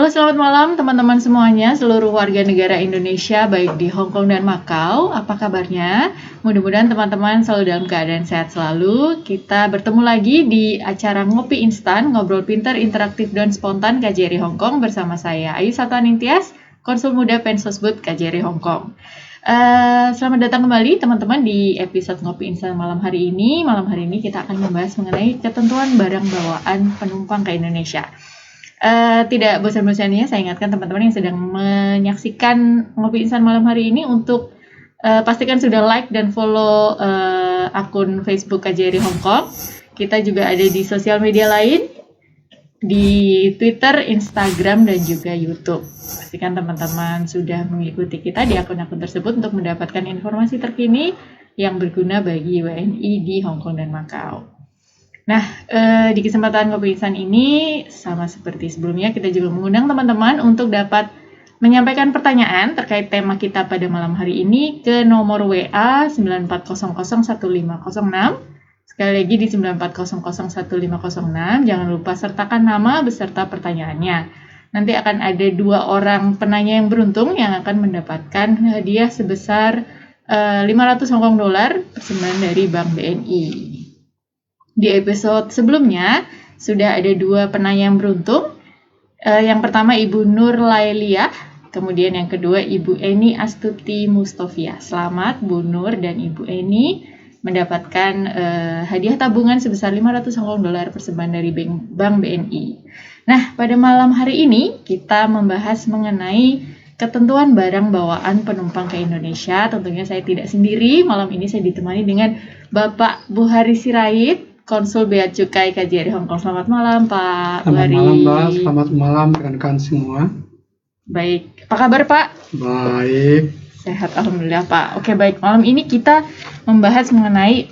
selamat malam teman-teman semuanya, seluruh warga negara Indonesia baik di Hong Kong dan Macau. Apa kabarnya? Mudah-mudahan teman-teman selalu dalam keadaan sehat selalu. Kita bertemu lagi di acara Ngopi Instan, Ngobrol Pintar, Interaktif dan Spontan KJRI Hong Kong bersama saya Ayu Satanintias, Konsul Muda Pensosbud KJRI Hong Kong. Selamat datang kembali teman-teman di episode Ngopi Instan malam hari ini. Malam hari ini kita akan membahas mengenai ketentuan barang bawaan penumpang ke Indonesia. Tidak bosan-bosannya saya ingatkan teman-teman yang sedang menyaksikan Ngopi Instan malam hari ini untuk pastikan sudah like dan follow akun Facebook KJRI Hong Kong. Kita juga ada di sosial media lain, di Twitter, Instagram, dan juga YouTube. Pastikan teman-teman sudah mengikuti kita di akun-akun tersebut untuk mendapatkan informasi terkini yang berguna bagi WNI di Hong Kong dan Macau. Nah, di kesempatan Ngopi Instan ini, sama seperti sebelumnya, kita juga mengundang teman-teman untuk dapat menyampaikan pertanyaan terkait tema kita pada malam hari ini ke nomor WA 94001506. Sekali lagi di 94001506, jangan lupa sertakan nama beserta pertanyaannya. Nanti akan ada 2 orang penanya yang beruntung yang akan mendapatkan hadiah sebesar 500 Hong Kong dolar persembahan dari Bank BNI. Di episode sebelumnya, sudah ada 2 penanya yang beruntung. Yang pertama Ibu Nur Lailiah, kemudian yang kedua Ibu Eni Astuti Mustofia. Selamat Bu Nur dan Ibu Eni mendapatkan hadiah tabungan sebesar 500 Hong Kong dolar persembahan dari Bank BNI. Nah, pada malam hari ini kita membahas mengenai ketentuan barang bawaan penumpang ke Indonesia. Tentunya saya tidak sendiri, malam ini saya ditemani dengan Bapak Buhari Sirait, Konsul Bea Cukai KJRI Hong Kong. Selamat malam Pak Buhari. Selamat malam Mbak, selamat malam rekan-rekan semua. Baik, apa kabar Pak? Baik. Sehat Alhamdulillah Pak. Oke baik, malam ini kita membahas mengenai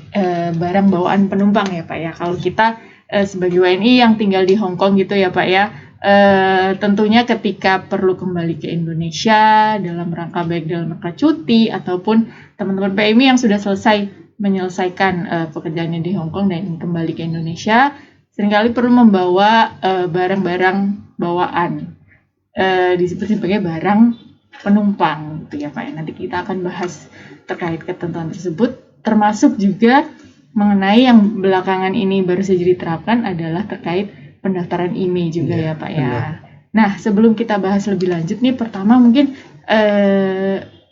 barang bawaan penumpang ya Pak ya. Kalau kita sebagai WNI yang tinggal di Hong Kong gitu ya Pak ya, tentunya ketika perlu kembali ke Indonesia dalam rangka baik dalam rangka cuti ataupun teman-teman PMI yang sudah selesai menyelesaikan pekerjaannya di Hong Kong dan ingin kembali ke Indonesia, seringkali perlu membawa barang-barang bawaan, disebut sebagai barang penumpang gitu ya Pak. Nanti kita akan bahas terkait ketentuan tersebut, termasuk juga mengenai yang belakangan ini baru saja diterapkan adalah terkait pendaftaran IMEI juga ya Pak ya. Nah, sebelum kita bahas lebih lanjut nih, pertama mungkin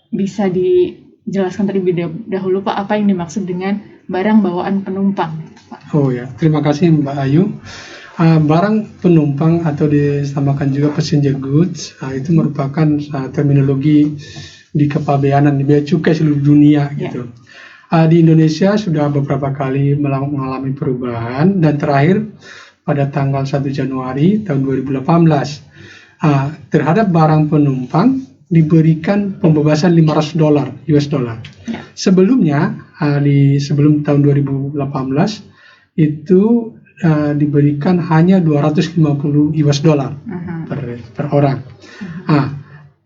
bisa dijelaskan terlebih dahulu Pak, apa yang dimaksud dengan barang bawaan penumpang Pak? Oh ya, terima kasih Mbak Ayu. Barang penumpang atau disamakan juga passenger goods, itu merupakan terminologi di kepabeanan di bea cukai seluruh dunia gitu. Di Indonesia sudah beberapa kali mengalami perubahan dan terakhir pada tanggal 1 Januari tahun 2018 terhadap barang penumpang diberikan pembebasan $500 US dollar. Sebelumnya sebelum tahun 2018 itu diberikan hanya 250 US dollar per orang.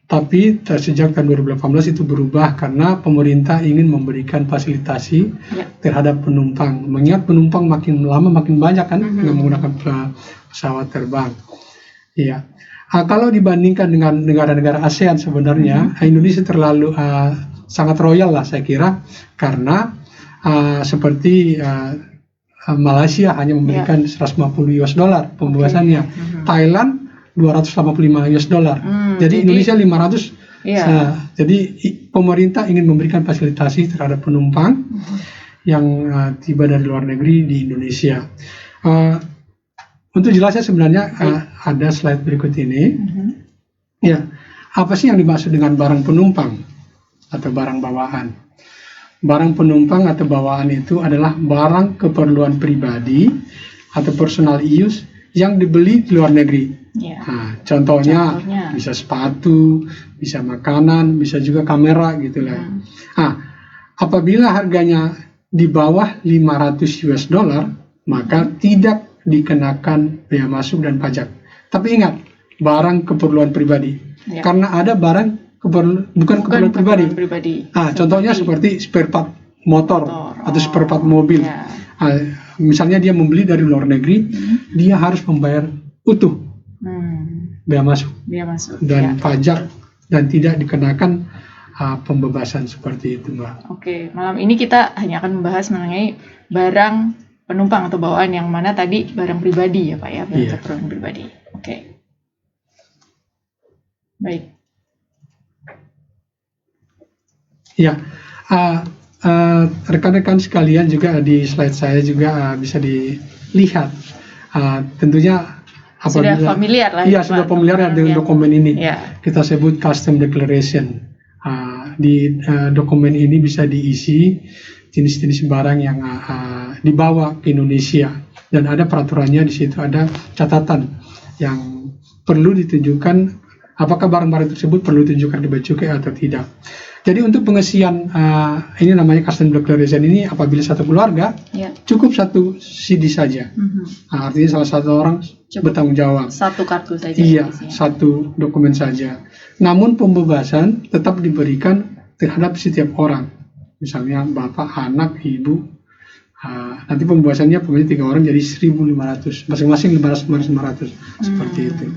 Tapi sejak tahun 2018 itu berubah karena pemerintah ingin memberikan fasilitasi terhadap penumpang. Mengingat penumpang makin lama makin banyak kan yang menggunakan pesawat terbang. Iya. Kalau dibandingkan dengan negara-negara ASEAN sebenarnya Indonesia terlalu sangat royal lah saya kira, karena seperti Malaysia hanya memberikan 150 US dollar pembebasannya, Thailand 285 US dollar, jadi Indonesia 500. Jadi pemerintah ingin memberikan fasilitasi terhadap penumpang yang tiba dari luar negeri di Indonesia. Untuk jelasnya sebenarnya ada slide berikut ini. Ya, apa sih yang dimaksud dengan barang penumpang atau barang bawaan? Barang penumpang atau bawaan itu adalah barang keperluan pribadi atau personal use yang dibeli di luar negeri. Contohnya bisa sepatu, bisa makanan, bisa juga kamera gitu lah. Apabila harganya di bawah 500 US dollar, maka tidak dikenakan bea masuk dan pajak. Tapi ingat, barang keperluan pribadi. Karena ada barang bukan keperluan pribadi. Contohnya seperti spare part motor atau spare part mobil. Misalnya dia membeli dari luar negeri, dia harus membayar utuh. bea masuk dan ya. pajak dan tidak dikenakan pembebasan seperti itu, Mbak. Oke, malam ini kita hanya akan membahas mengenai barang penumpang atau bawaan, yang mana tadi barang pribadi ya Pak ya, barang keperluan pribadi. Oke. Baik. Ya, rekan-rekan sekalian juga di slide saya juga bisa dilihat. Tentunya sudah familiar lah. Iya, sudah familiar dengan dokumen ini. Ya. Kita sebut custom declaration. Di dokumen ini bisa diisi jenis-jenis barang yang dibawa ke Indonesia, dan ada peraturannya di situ, ada catatan yang perlu ditunjukkan apakah barang-barang tersebut perlu ditunjukkan ke bea cukai atau tidak. Jadi untuk pengisian ini namanya custom declaration ini, apabila satu keluarga cukup satu CD saja. Artinya salah satu orang bertanggung jawab. Satu kartu saja. Iya, satu dokumen saja. Namun pembebasan tetap diberikan terhadap setiap orang. Misalnya bapak, anak, ibu. Nanti pembebasannya 3 orang jadi 1.500. Masing-masing 500. Seperti itu.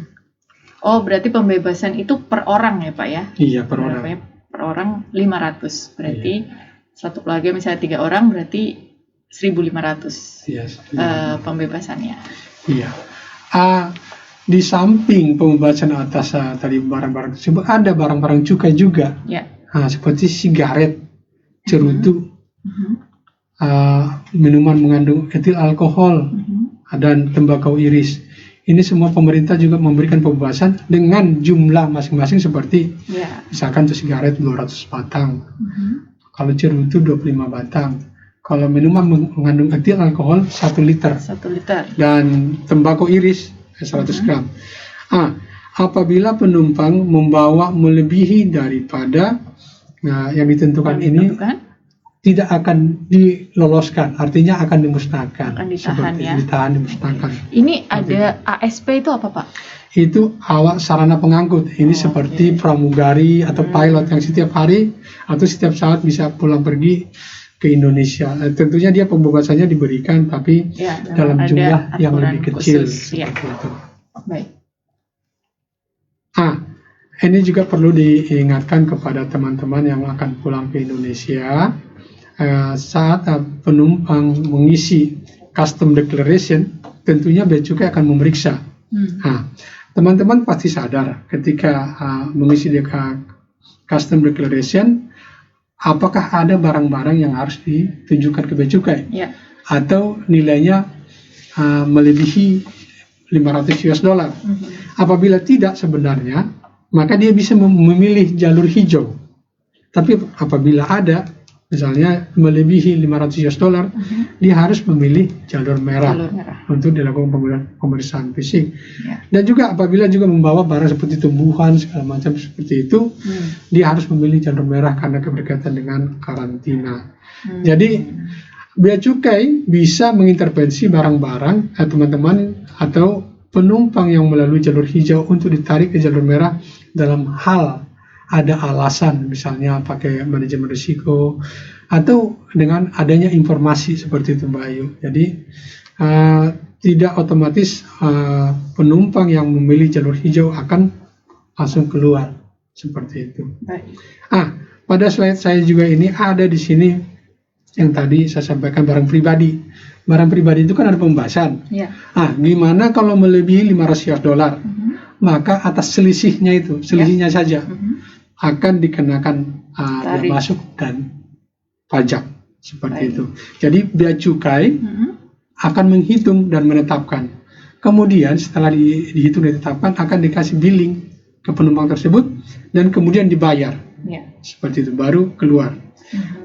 Oh, berarti pembebasan itu per orang ya Pak ya? Iya, per orang. Per orang 500, berarti satu keluarga misalnya 3 orang berarti 1.500 pembebasannya. Iya. Di samping pembebasan atas tadi barang-barang tersebut, ada barang-barang cukai juga. Seperti sigaret, cerutu, minuman mengandung etil alkohol, dan tembakau iris. Ini semua pemerintah juga memberikan pembebasan dengan jumlah masing-masing, seperti misalkan untuk sigaret 200 batang, kalau cerutu 25 batang, kalau minuman mengandung etil alkohol 1 liter, dan tembakau iris 100 gram. Apabila penumpang membawa melebihi daripada yang ditentukan ini, tidak akan diloloskan, artinya akan dimusnahkan. Akan ditahan ya. Ditahan, dimusnahkan. Ini ada ASP itu apa Pak? Itu awak sarana pengangkut. Ini seperti pramugari atau pilot yang setiap hari atau setiap saat bisa pulang pergi ke Indonesia. Tentunya dia pembebasannya diberikan, tapi dalam jumlah yang lebih kecil. Seperti itu. Baik. Ini juga perlu diingatkan kepada teman-teman yang akan pulang ke Indonesia. Saat penumpang mengisi custom declaration, tentunya bea cukai akan memeriksa. Teman-teman pasti sadar ketika mengisi custom declaration, apakah ada barang-barang yang harus ditunjukkan ke bea cukai, atau nilainya melebihi $500. Apabila tidak, sebenarnya maka dia bisa memilih jalur hijau. Tapi apabila ada, misalnya melebihi $500, dia harus memilih jalur merah untuk dilakukan pemeriksaan fisik. Dan juga apabila juga membawa barang seperti tumbuhan segala macam seperti itu, dia harus memilih jalur merah karena berkaitan dengan karantina. Jadi bea cukai bisa mengintervensi barang-barang teman-teman atau penumpang yang melalui jalur hijau untuk ditarik ke jalur merah dalam hal ada alasan, misalnya pakai manajemen risiko atau dengan adanya informasi seperti itu Mbak Ayu. Jadi tidak otomatis penumpang yang memilih jalur hijau akan langsung keluar seperti itu. Pada slide saya juga ini ada di sini yang tadi saya sampaikan barang pribadi. Barang pribadi itu kan ada pembahasan. Gimana kalau melebihi $500? Maka atas selisihnya saja akan dikenakan bea masuk dan pajak seperti itu. Jadi bea cukai akan menghitung dan menetapkan. Kemudian setelah dihitung dan ditetapkan, akan dikasih billing ke penumpang tersebut dan kemudian dibayar. Seperti itu baru keluar.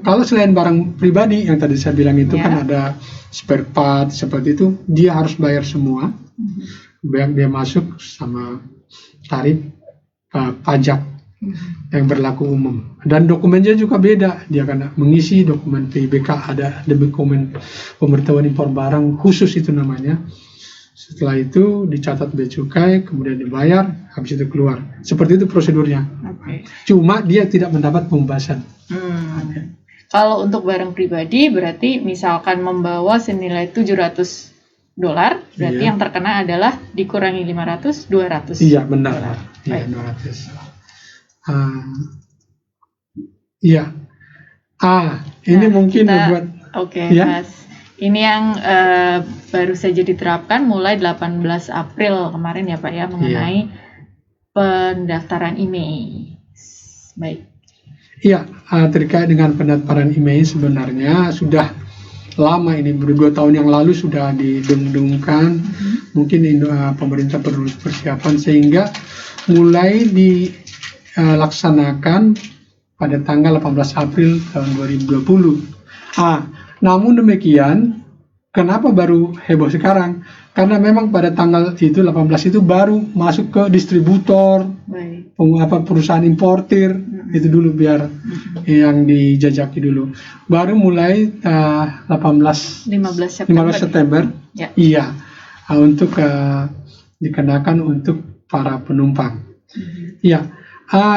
Kalau selain barang pribadi yang tadi saya bilang itu kan ada spare part seperti itu, dia harus bayar semua. Bea masuk sama tarif pajak yang berlaku umum, dan dokumennya juga beda. Dia akan mengisi dokumen PIBK, ada dokumen pemberitahuan impor barang khusus itu namanya. Setelah itu dicatat bea cukai, kemudian dibayar, habis itu keluar. Seperti itu prosedurnya. Cuma dia tidak mendapat pembebasan. Kalau untuk barang pribadi berarti misalkan membawa senilai $700 dolar, berarti Iya. yang terkena adalah dikurangi 500, 200 Iya, benar. dolar. Iya, Baik. 200. Iya. Ini Nah, mungkin buat Oke, ya. Mas. Ini yang baru saja diterapkan mulai 18 April kemarin ya Pak ya, mengenai pendaftaran IMEI. Baik. Iya, terkait dengan pendaftaran IMEI sebenarnya sudah lama ini, 2 tahun yang lalu sudah didengungkan. Mungkin pemerintah perlu persiapan sehingga mulai dilaksanakan pada tanggal 18 April tahun 2020. Namun demikian, kenapa baru heboh sekarang? Karena memang pada tanggal itu 18 itu baru masuk ke distributor, Baik. perusahaan importir, itu dulu biar yang dijajaki dulu. Baru mulai 15 September. Ya. Iya, untuk dikenakan untuk para penumpang. Iya.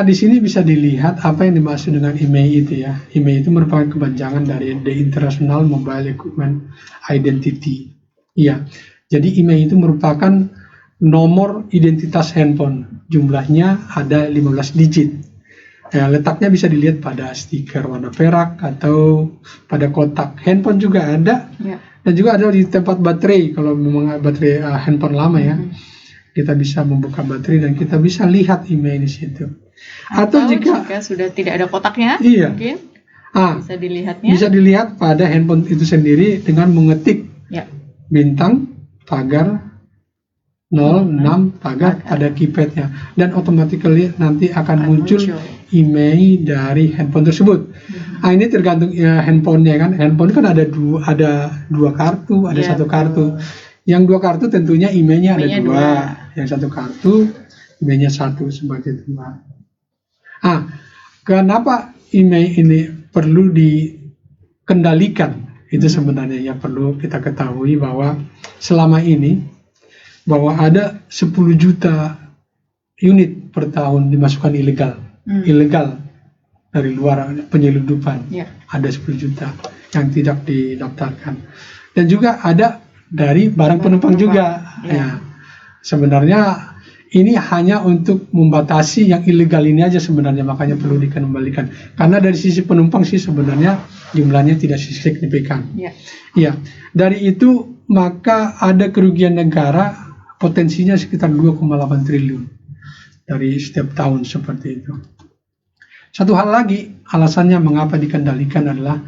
Di sini bisa dilihat apa yang dimaksud dengan IMEI itu ya. IMEI itu merupakan kepanjangan dari The International Mobile Equipment Identity. Iya. Jadi IMEI itu merupakan nomor identitas handphone. Jumlahnya ada 15 digit. Letaknya bisa dilihat pada stiker warna perak atau pada kotak. Handphone juga ada. Ya. Dan juga ada di tempat baterai. Kalau memang baterai handphone lama ya. Kita bisa membuka baterai dan kita bisa lihat IMEI di situ. Atau jika sudah tidak ada kotaknya, mungkin bisa dilihatnya. Bisa dilihat pada handphone itu sendiri dengan mengetik bintang pagar 06 pagar pada keypadnya, dan automatically nanti akan muncul IMEI dari handphone tersebut. Ini tergantung handphonenya kan. Handphone kan ada dua kartu, ada satu kartu. Yang 2 kartu tentunya IMEI-nya ada 2. Yang 1 kartu IMEI-nya 1 seperti itu. Kenapa IMEI ini perlu dikendalikan? Itu sebenarnya yang perlu kita ketahui, bahwa selama ini bahwa ada 10 juta unit per tahun dimasukkan ilegal dari luar penyelundupan. Ada 10 juta yang tidak didaftarkan, dan juga ada dari barang penumpang juga. Sebenarnya ini hanya untuk membatasi yang ilegal ini aja sebenarnya, makanya perlu dikembalikan. Karena dari sisi penumpang sih sebenarnya jumlahnya tidak signifikan. Dari itu maka ada kerugian negara potensinya sekitar 2,8 triliun dari setiap tahun seperti itu. Satu hal lagi, alasannya mengapa dikendalikan adalah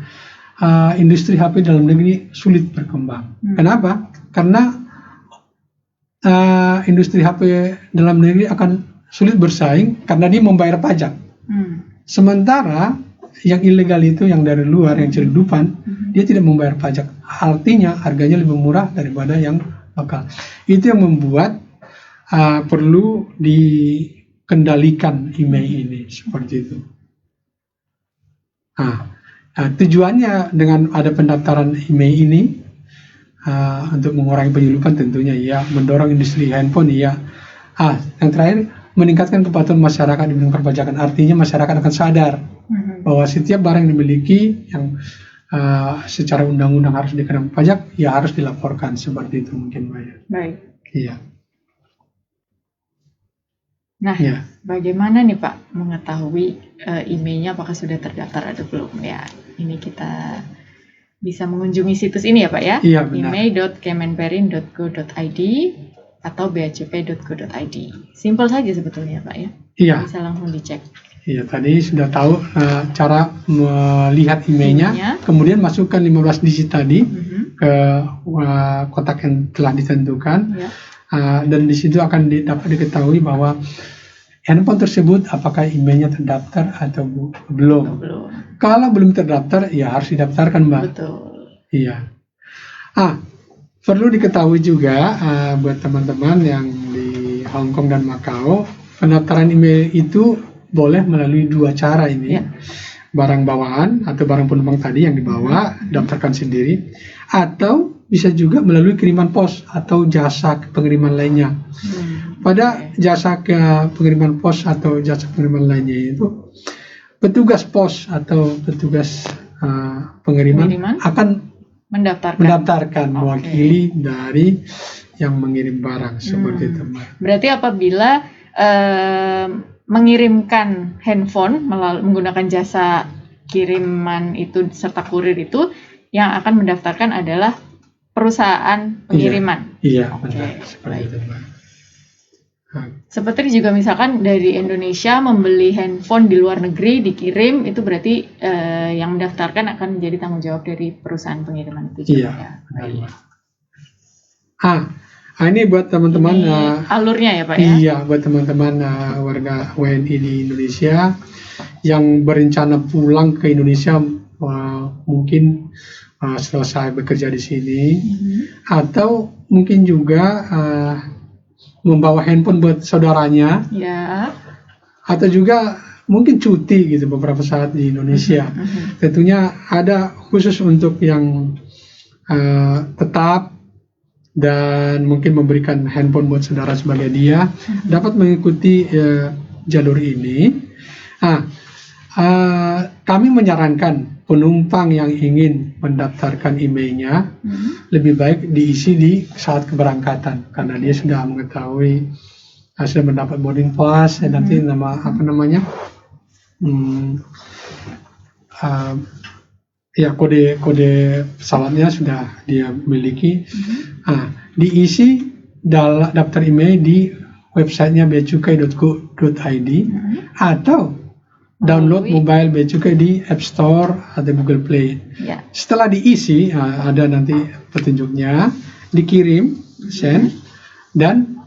industri HP dalam negeri sulit berkembang. Kenapa? Karena industri HP dalam negeri akan sulit bersaing karena dia membayar pajak. Sementara yang ilegal itu, yang dari luar, yang celundupan, dia tidak membayar pajak. Artinya harganya lebih murah daripada yang lokal. Itu yang membuat perlu dikendalikan IMEI ini seperti itu. Tujuannya dengan ada pendaftaran IMEI ini untuk mengurangi penyelundupan tentunya mendorong industri handphone yang terakhir meningkatkan kepatuhan masyarakat di bidang perpajakan. Artinya masyarakat akan sadar bahwa setiap barang yang dimiliki yang secara undang-undang harus dikenakan pajak harus dilaporkan, seperti itu mungkin, Mbak. Baik. Iya. Nah, bagaimana nih Pak mengetahui IMEI-nya apakah sudah terdaftar atau belum? Ini kita bisa mengunjungi situs ini ya Pak ya. Iya, benar. imei.kemenperin.go.id atau bacp.go.id. Simpel saja sebetulnya Pak ya. Iya. Bisa langsung dicek. Iya, tadi sudah tahu cara melihat IMEI-nya, kemudian masukkan 15 digit tadi ke kotak yang telah ditentukan. Dan di situ akan dapat diketahui bahwa handphone tersebut apakah IMEI-nya terdaftar atau belum. Kalau belum terdaftar, harus didaftarkan, Mbak. Betul. Iya. Perlu diketahui juga buat teman-teman yang di Hong Kong dan Macau, pendaftaran IMEI itu boleh melalui 2 cara ini. Barang bawaan atau barang penumpang tadi yang dibawa, daftarkan sendiri, atau bisa juga melalui kiriman pos atau jasa pengiriman lainnya. Pada jasa pengiriman pos atau jasa pengiriman lainnya itu, petugas pos atau petugas pengiriman akan mendaftarkan. Oke. mewakili dari yang mengirim barang seperti itu, Mbak. Berarti apabila mengirimkan handphone menggunakan jasa kiriman itu serta kurir itu, yang akan mendaftarkan adalah perusahaan pengiriman. Iya, Oke, benar. Seperti itu, Mbak. Seperti juga misalkan dari Indonesia membeli handphone di luar negeri dikirim, itu berarti yang mendaftarkan akan menjadi tanggung jawab dari perusahaan pengiriman itu juga. Iya, benar, Mbak. Ini buat teman-teman. Ini alurnya ya Pak ya? Iya, buat teman-teman warga WNI di Indonesia yang berencana pulang ke Indonesia, mungkin selesai bekerja di sini, atau mungkin juga membawa handphone buat saudaranya, ya, atau juga mungkin cuti gitu beberapa saat di Indonesia. Tentunya ada khusus untuk yang tetap dan mungkin memberikan handphone buat saudara sebagai dia dapat mengikuti jalur ini. Kami menyarankan penumpang yang ingin mendaftarkan emailnya lebih baik diisi di saat keberangkatan, karena dia sudah mengetahui, sudah mendapat boarding pass, dan nanti kode pesawatnya sudah dia miliki. Diisi daftar email di websitenya beacukai.co.id atau download mobile Bea Cukai di App Store atau Google Play. Ya. Setelah diisi, ada nanti petunjuknya, dikirim, send, dan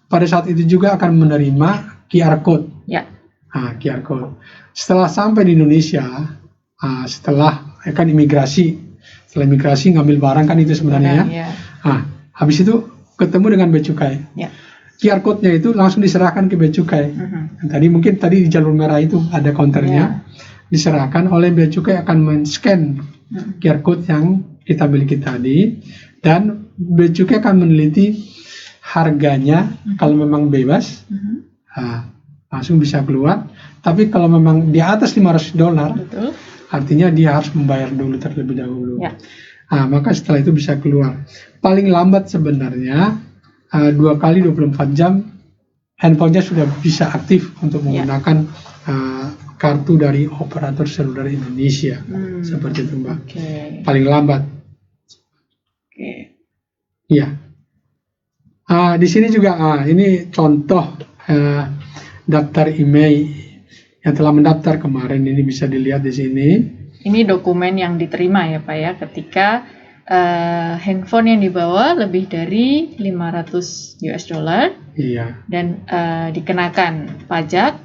pada saat itu juga akan menerima QR code. Ya. QR code. Setelah sampai di Indonesia, setelah imigrasi ngambil barang kan itu sebenarnya. Ya. Habis itu ketemu dengan Bea Cukai. Ya. QR code-nya itu langsung diserahkan ke Bea Cukai. Tadi di jalur merah itu ada counternya, diserahkan oleh Bea Cukai, akan men-scan QR code yang kita miliki tadi, dan Bea Cukai akan meneliti harganya. Kalau memang bebas, langsung bisa keluar. Tapi kalau memang di atas $500, artinya dia harus membayar dulu terlebih dahulu. Ya. Maka setelah itu bisa keluar. Paling lambat sebenarnya 2 kali 24 jam handphonenya sudah bisa aktif untuk menggunakan kartu dari operator seluler Indonesia. Seperti itu, Mbak. Paling lambat. Iya. Di sini juga ini contoh daftar email yang telah mendaftar kemarin, ini bisa dilihat di sini. Ini dokumen yang diterima ya Pak ya, ketika handphone yang dibawa lebih dari $500 Iya. dan dikenakan pajak.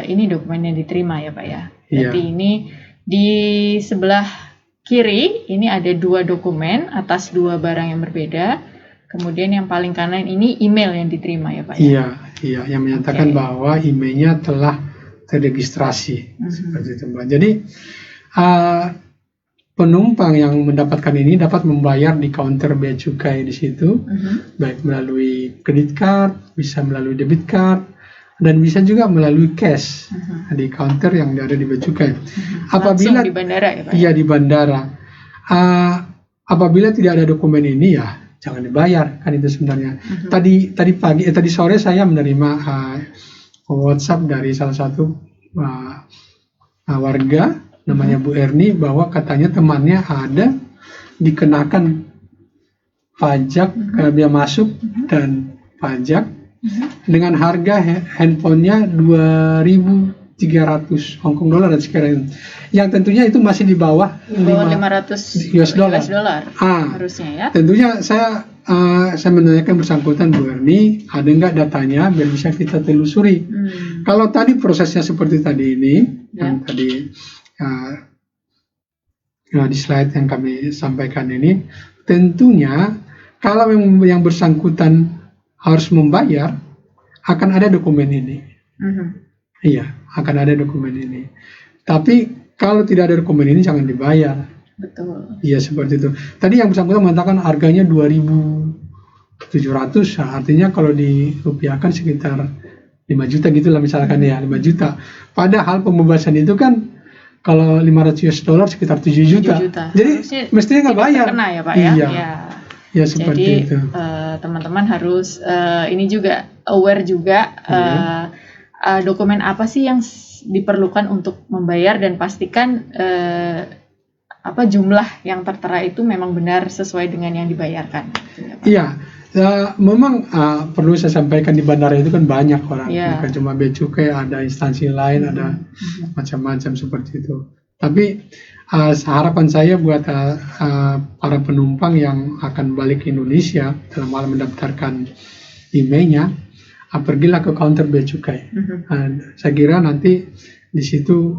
Ini dokumen yang diterima ya Pak ya. Iya. Jadi ini di sebelah kiri ini ada 2 dokumen atas 2 barang yang berbeda. Kemudian yang paling kanan ini email yang diterima ya Pak ya. Iya, yang menyatakan bahwa emailnya telah terregistrasi. Seperti itu, Mbak. Jadi penumpang yang mendapatkan ini dapat membayar di counter Bea Cukai di situ, baik melalui credit card, bisa melalui debit card, dan bisa juga melalui cash di counter yang ada di Bea Cukai. Apabila di bandara ya Pak? Iya, di bandara. Apabila tidak ada dokumen ini, ya jangan dibayar, kan itu sebenarnya. Tadi sore saya menerima WhatsApp dari salah satu warga, namanya Bu Erni, bahwa katanya temannya ada dikenakan pajak biaya masuk dan pajak dengan harga handphonenya 2.300 Hong Kong dollar dan sekarang, yang tentunya itu masih di bawah $500 harusnya ya. Tentunya saya menanyakan bersangkutan, Bu Erni, ada nggak datanya biar bisa kita telusuri. Kalau tadi prosesnya seperti tadi ini, yang tadi di slide yang kami sampaikan ini, tentunya kalau yang bersangkutan harus membayar, akan ada dokumen ini. Iya, akan ada dokumen ini. Tapi kalau tidak ada dokumen ini, jangan dibayar. Betul. Iya, seperti itu. Tadi yang bersangkutan mengatakan harganya 2.700, artinya kalau dirupiahkan sekitar 5 juta gitulah misalkan ya, 5 juta. Padahal pembebasan itu kan kalau $500 sekitar 7 juta. Jadi harusnya mestinya nggak bayar. Terkena ya Pak ya. Iya. Ya seperti Jadi itu. teman-teman harus ini juga aware juga dokumen apa sih yang diperlukan untuk membayar, dan pastikan jumlah yang tertera itu memang benar sesuai dengan yang dibayarkan. Iya. Memang perlu saya sampaikan, di bandara itu kan banyak orang, bukan cuma bea cukai, ada instansi lain, ada macam-macam seperti itu. Tapi harapan saya buat para penumpang yang akan balik ke Indonesia dalam hal mendaftarkan emailnya, pergilah ke counter bea cukai. Saya kira nanti di situ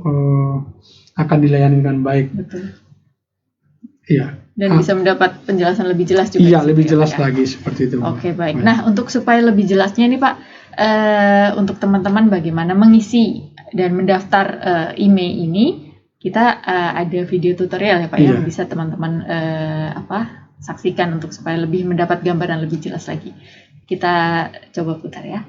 akan dilayani dengan baik. Betul. Iya. Dan bisa mendapat penjelasan lebih jelas juga. Iya, lebih jelas lagi seperti itu. Oke, baik. Nah, untuk supaya lebih jelasnya nih Pak, untuk teman-teman bagaimana mengisi dan mendaftar email ini, kita ada video tutorial ya Pak yang bisa teman-teman saksikan untuk supaya lebih mendapat gambaran lebih jelas lagi. Kita coba putar ya.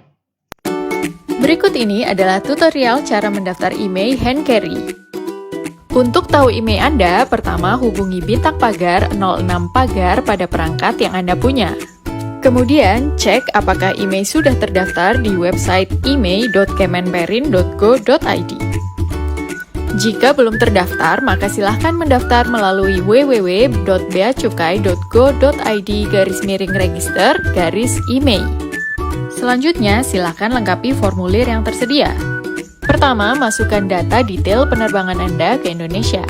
Berikut ini adalah tutorial cara mendaftar email hand carry. Untuk tahu email Anda, pertama hubungi bintang pagar 06 pagar pada perangkat yang Anda punya. Kemudian, cek apakah email sudah terdaftar di website email.kemenperin.go.id. Jika belum terdaftar, maka silahkan mendaftar melalui www.beacukai.go.id/register/email. Selanjutnya, silahkan lengkapi formulir yang tersedia. Pertama, masukkan data detail penerbangan Anda ke Indonesia.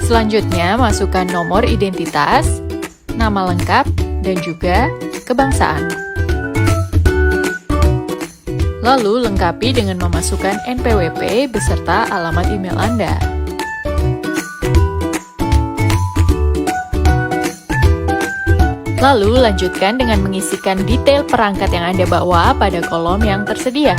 Selanjutnya, masukkan nomor identitas, nama lengkap, dan juga kebangsaan. Lalu lengkapi dengan memasukkan NPWP beserta alamat email Anda. Lalu lanjutkan dengan mengisikan detail perangkat yang Anda bawa pada kolom yang tersedia.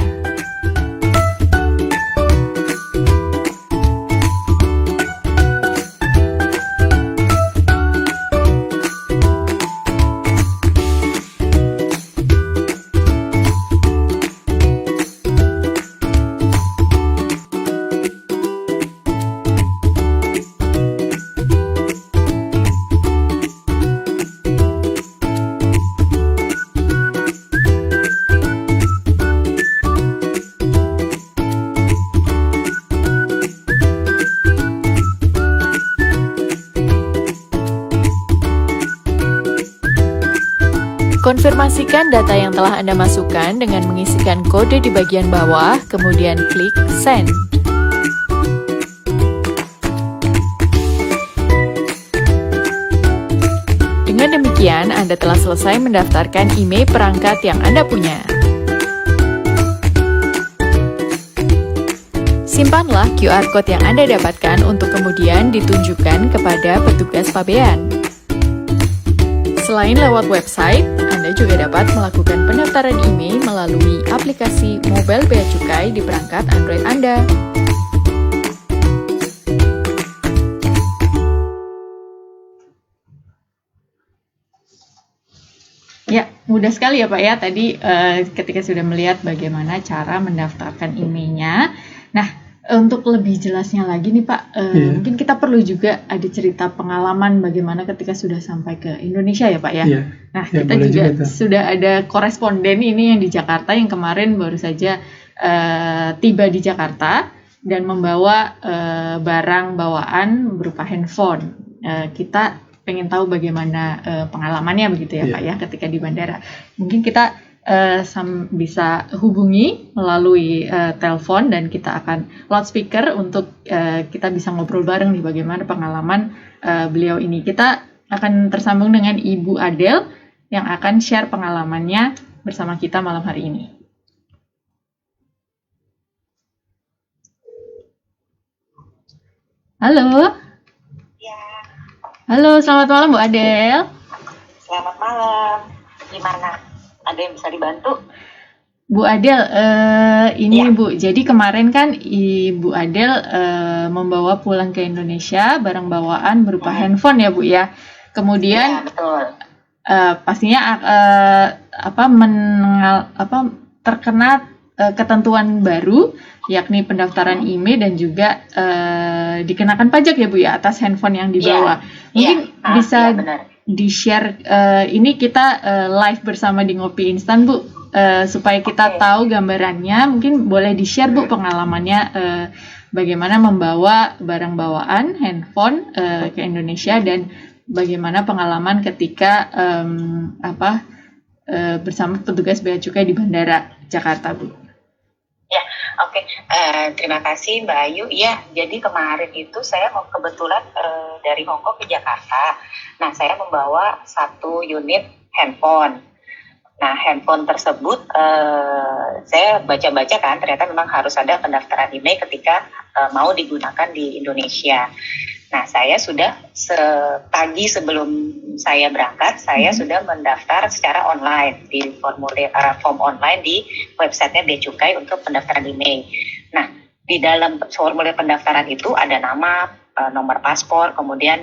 Konfirmasikan data yang telah Anda masukkan dengan mengisikan kode di bagian bawah, kemudian klik Send. Dengan demikian, Anda telah selesai mendaftarkan email perangkat yang Anda punya. Simpanlah QR Code yang Anda dapatkan untuk kemudian ditunjukkan kepada petugas pabean. Selain lewat website, Anda juga dapat melakukan pendaftaran email melalui aplikasi mobile Bea Cukai di perangkat Android Anda. Ya, mudah sekali ya Pak ya. Tadi ketika sudah melihat bagaimana cara mendaftarkan emailnya. Nah, untuk lebih jelasnya lagi nih Pak, mungkin kita perlu juga ada cerita pengalaman bagaimana ketika sudah sampai ke Indonesia ya Pak ya. Nah, kita juga sudah ada koresponden ini yang di Jakarta yang kemarin baru saja tiba di Jakarta dan membawa barang bawaan berupa handphone. Kita pengen tahu bagaimana pengalamannya begitu ya Pak ya ketika di bandara. Mungkin kita bisa hubungi melalui telepon dan kita akan loudspeaker untuk kita bisa ngobrol bareng nih bagaimana pengalaman beliau ini. Kita akan tersambung dengan Ibu Adel yang akan share pengalamannya bersama kita malam hari ini. Halo. Ya. Halo, selamat malam Bu Adel. Selamat malam. Gimana? Ada yang bisa dibantu? Bu Adel, ini Ya. Bu, jadi kemarin kan Ibu Adel membawa pulang ke Indonesia barang bawaan berupa handphone ya Bu ya. Ya, Kemudian betul. pastinya terkena ketentuan baru, yakni pendaftaran IMEI dan juga dikenakan pajak ya Bu ya atas handphone yang dibawa. Mungkin bisa benar. di-share, ini kita live bersama di Ngopi Instan Bu, supaya kita tahu gambarannya. Mungkin boleh di-share Bu pengalamannya, bagaimana membawa barang bawaan handphone ke Indonesia dan bagaimana pengalaman ketika bersama petugas bea cukai di Bandara Jakarta Bu. Ya, oke. Terima kasih Mbak Ayu. Ya, jadi kemarin itu saya kebetulan dari Hong Kong ke Jakarta. Nah, saya membawa 1 unit handphone. Nah, handphone tersebut saya baca-baca kan, ternyata memang harus ada pendaftaran IMEI ketika mau digunakan di Indonesia. Nah, saya sudah pagi sebelum saya berangkat, saya sudah mendaftar secara online di form online di websitenya Bea Cukai untuk pendaftaran IMEI. Nah, di dalam formulir pendaftaran itu ada nama, nomor paspor, kemudian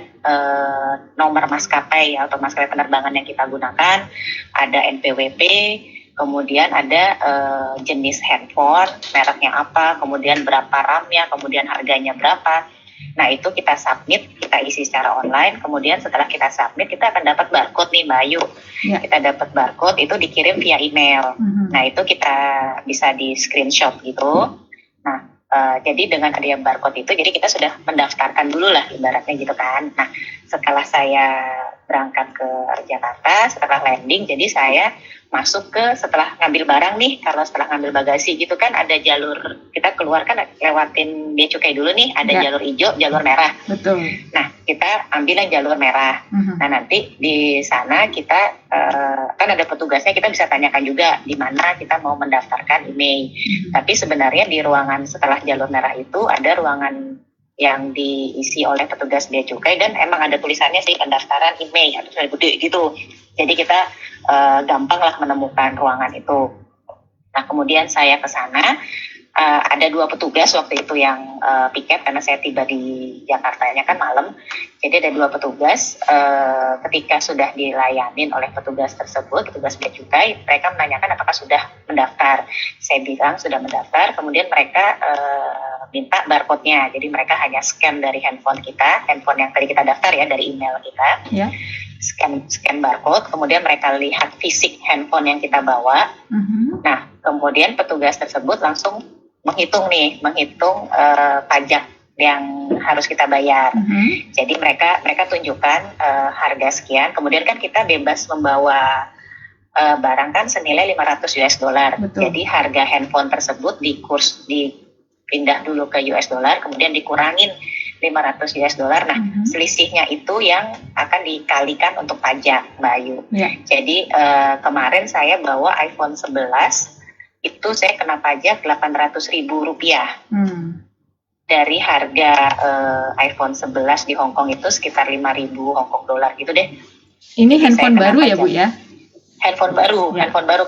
nomor maskapai atau maskapai penerbangan yang kita gunakan, ada NPWP, kemudian ada jenis handphone, mereknya apa, kemudian berapa RAM-nya, kemudian harganya berapa. Nah, itu kita submit, kita isi secara online, kemudian setelah kita submit, kita akan dapat barcode nih Mbak Ayu. Ya. Kita dapat barcode, itu dikirim via email. Nah, itu kita bisa di screenshot gitu. Nah, jadi dengan adanya barcode itu, jadi kita sudah mendaftarkan dulu lah ibaratnya gitu kan. Nah, setelah saya berangkat ke Jakarta, setelah landing, jadi saya masuk ke setelah ngambil barang nih, kalau setelah ngambil bagasi gitu kan ada jalur, kita keluar kan lewatin bea cukai dulu nih, ada jalur hijau, jalur merah. Betul. Nah, kita ambil yang jalur merah. Nah, nanti di sana kita kan ada petugasnya, kita bisa tanyakan juga di mana kita mau mendaftarkan IMEI. Tapi sebenarnya di ruangan setelah jalur merah itu ada ruangan yang diisi oleh petugas bea cukai dan emang ada tulisannya sih pendaftaran IMEI atau sudah gede gitu. Jadi kita gampang lah menemukan ruangan itu. Nah, kemudian saya ke sana, ada 2 petugas waktu itu yang piket karena saya tiba di Jakartanya kan malam. Jadi ada 2 petugas. Ketika sudah dilayanin oleh petugas tersebut, petugas bea cukai, mereka menanyakan apakah sudah mendaftar. Saya bilang sudah mendaftar. Kemudian mereka minta barcode-nya. Jadi mereka hanya scan dari handphone kita, handphone yang tadi kita daftar ya dari email kita. Ya. Scan barcode, kemudian mereka lihat fisik handphone yang kita bawa. Nah, kemudian petugas tersebut langsung menghitung pajak yang harus kita bayar. Jadi mereka tunjukkan harga sekian, kemudian kan kita bebas membawa barang kan senilai $500. Jadi harga handphone tersebut dipindah dulu ke US dollar, kemudian dikurangin $500. Nah, selisihnya itu yang akan dikalikan untuk pajak, Mbak Ayu. Ya. Jadi kemarin saya bawa iPhone 11, itu saya kena pajak Rp800.000. Dari harga iPhone 11 di Hong Kong itu sekitar 5.000 Hong Kong dolar gitu deh. Ini handphone baru ya Bu ya? Handphone baru.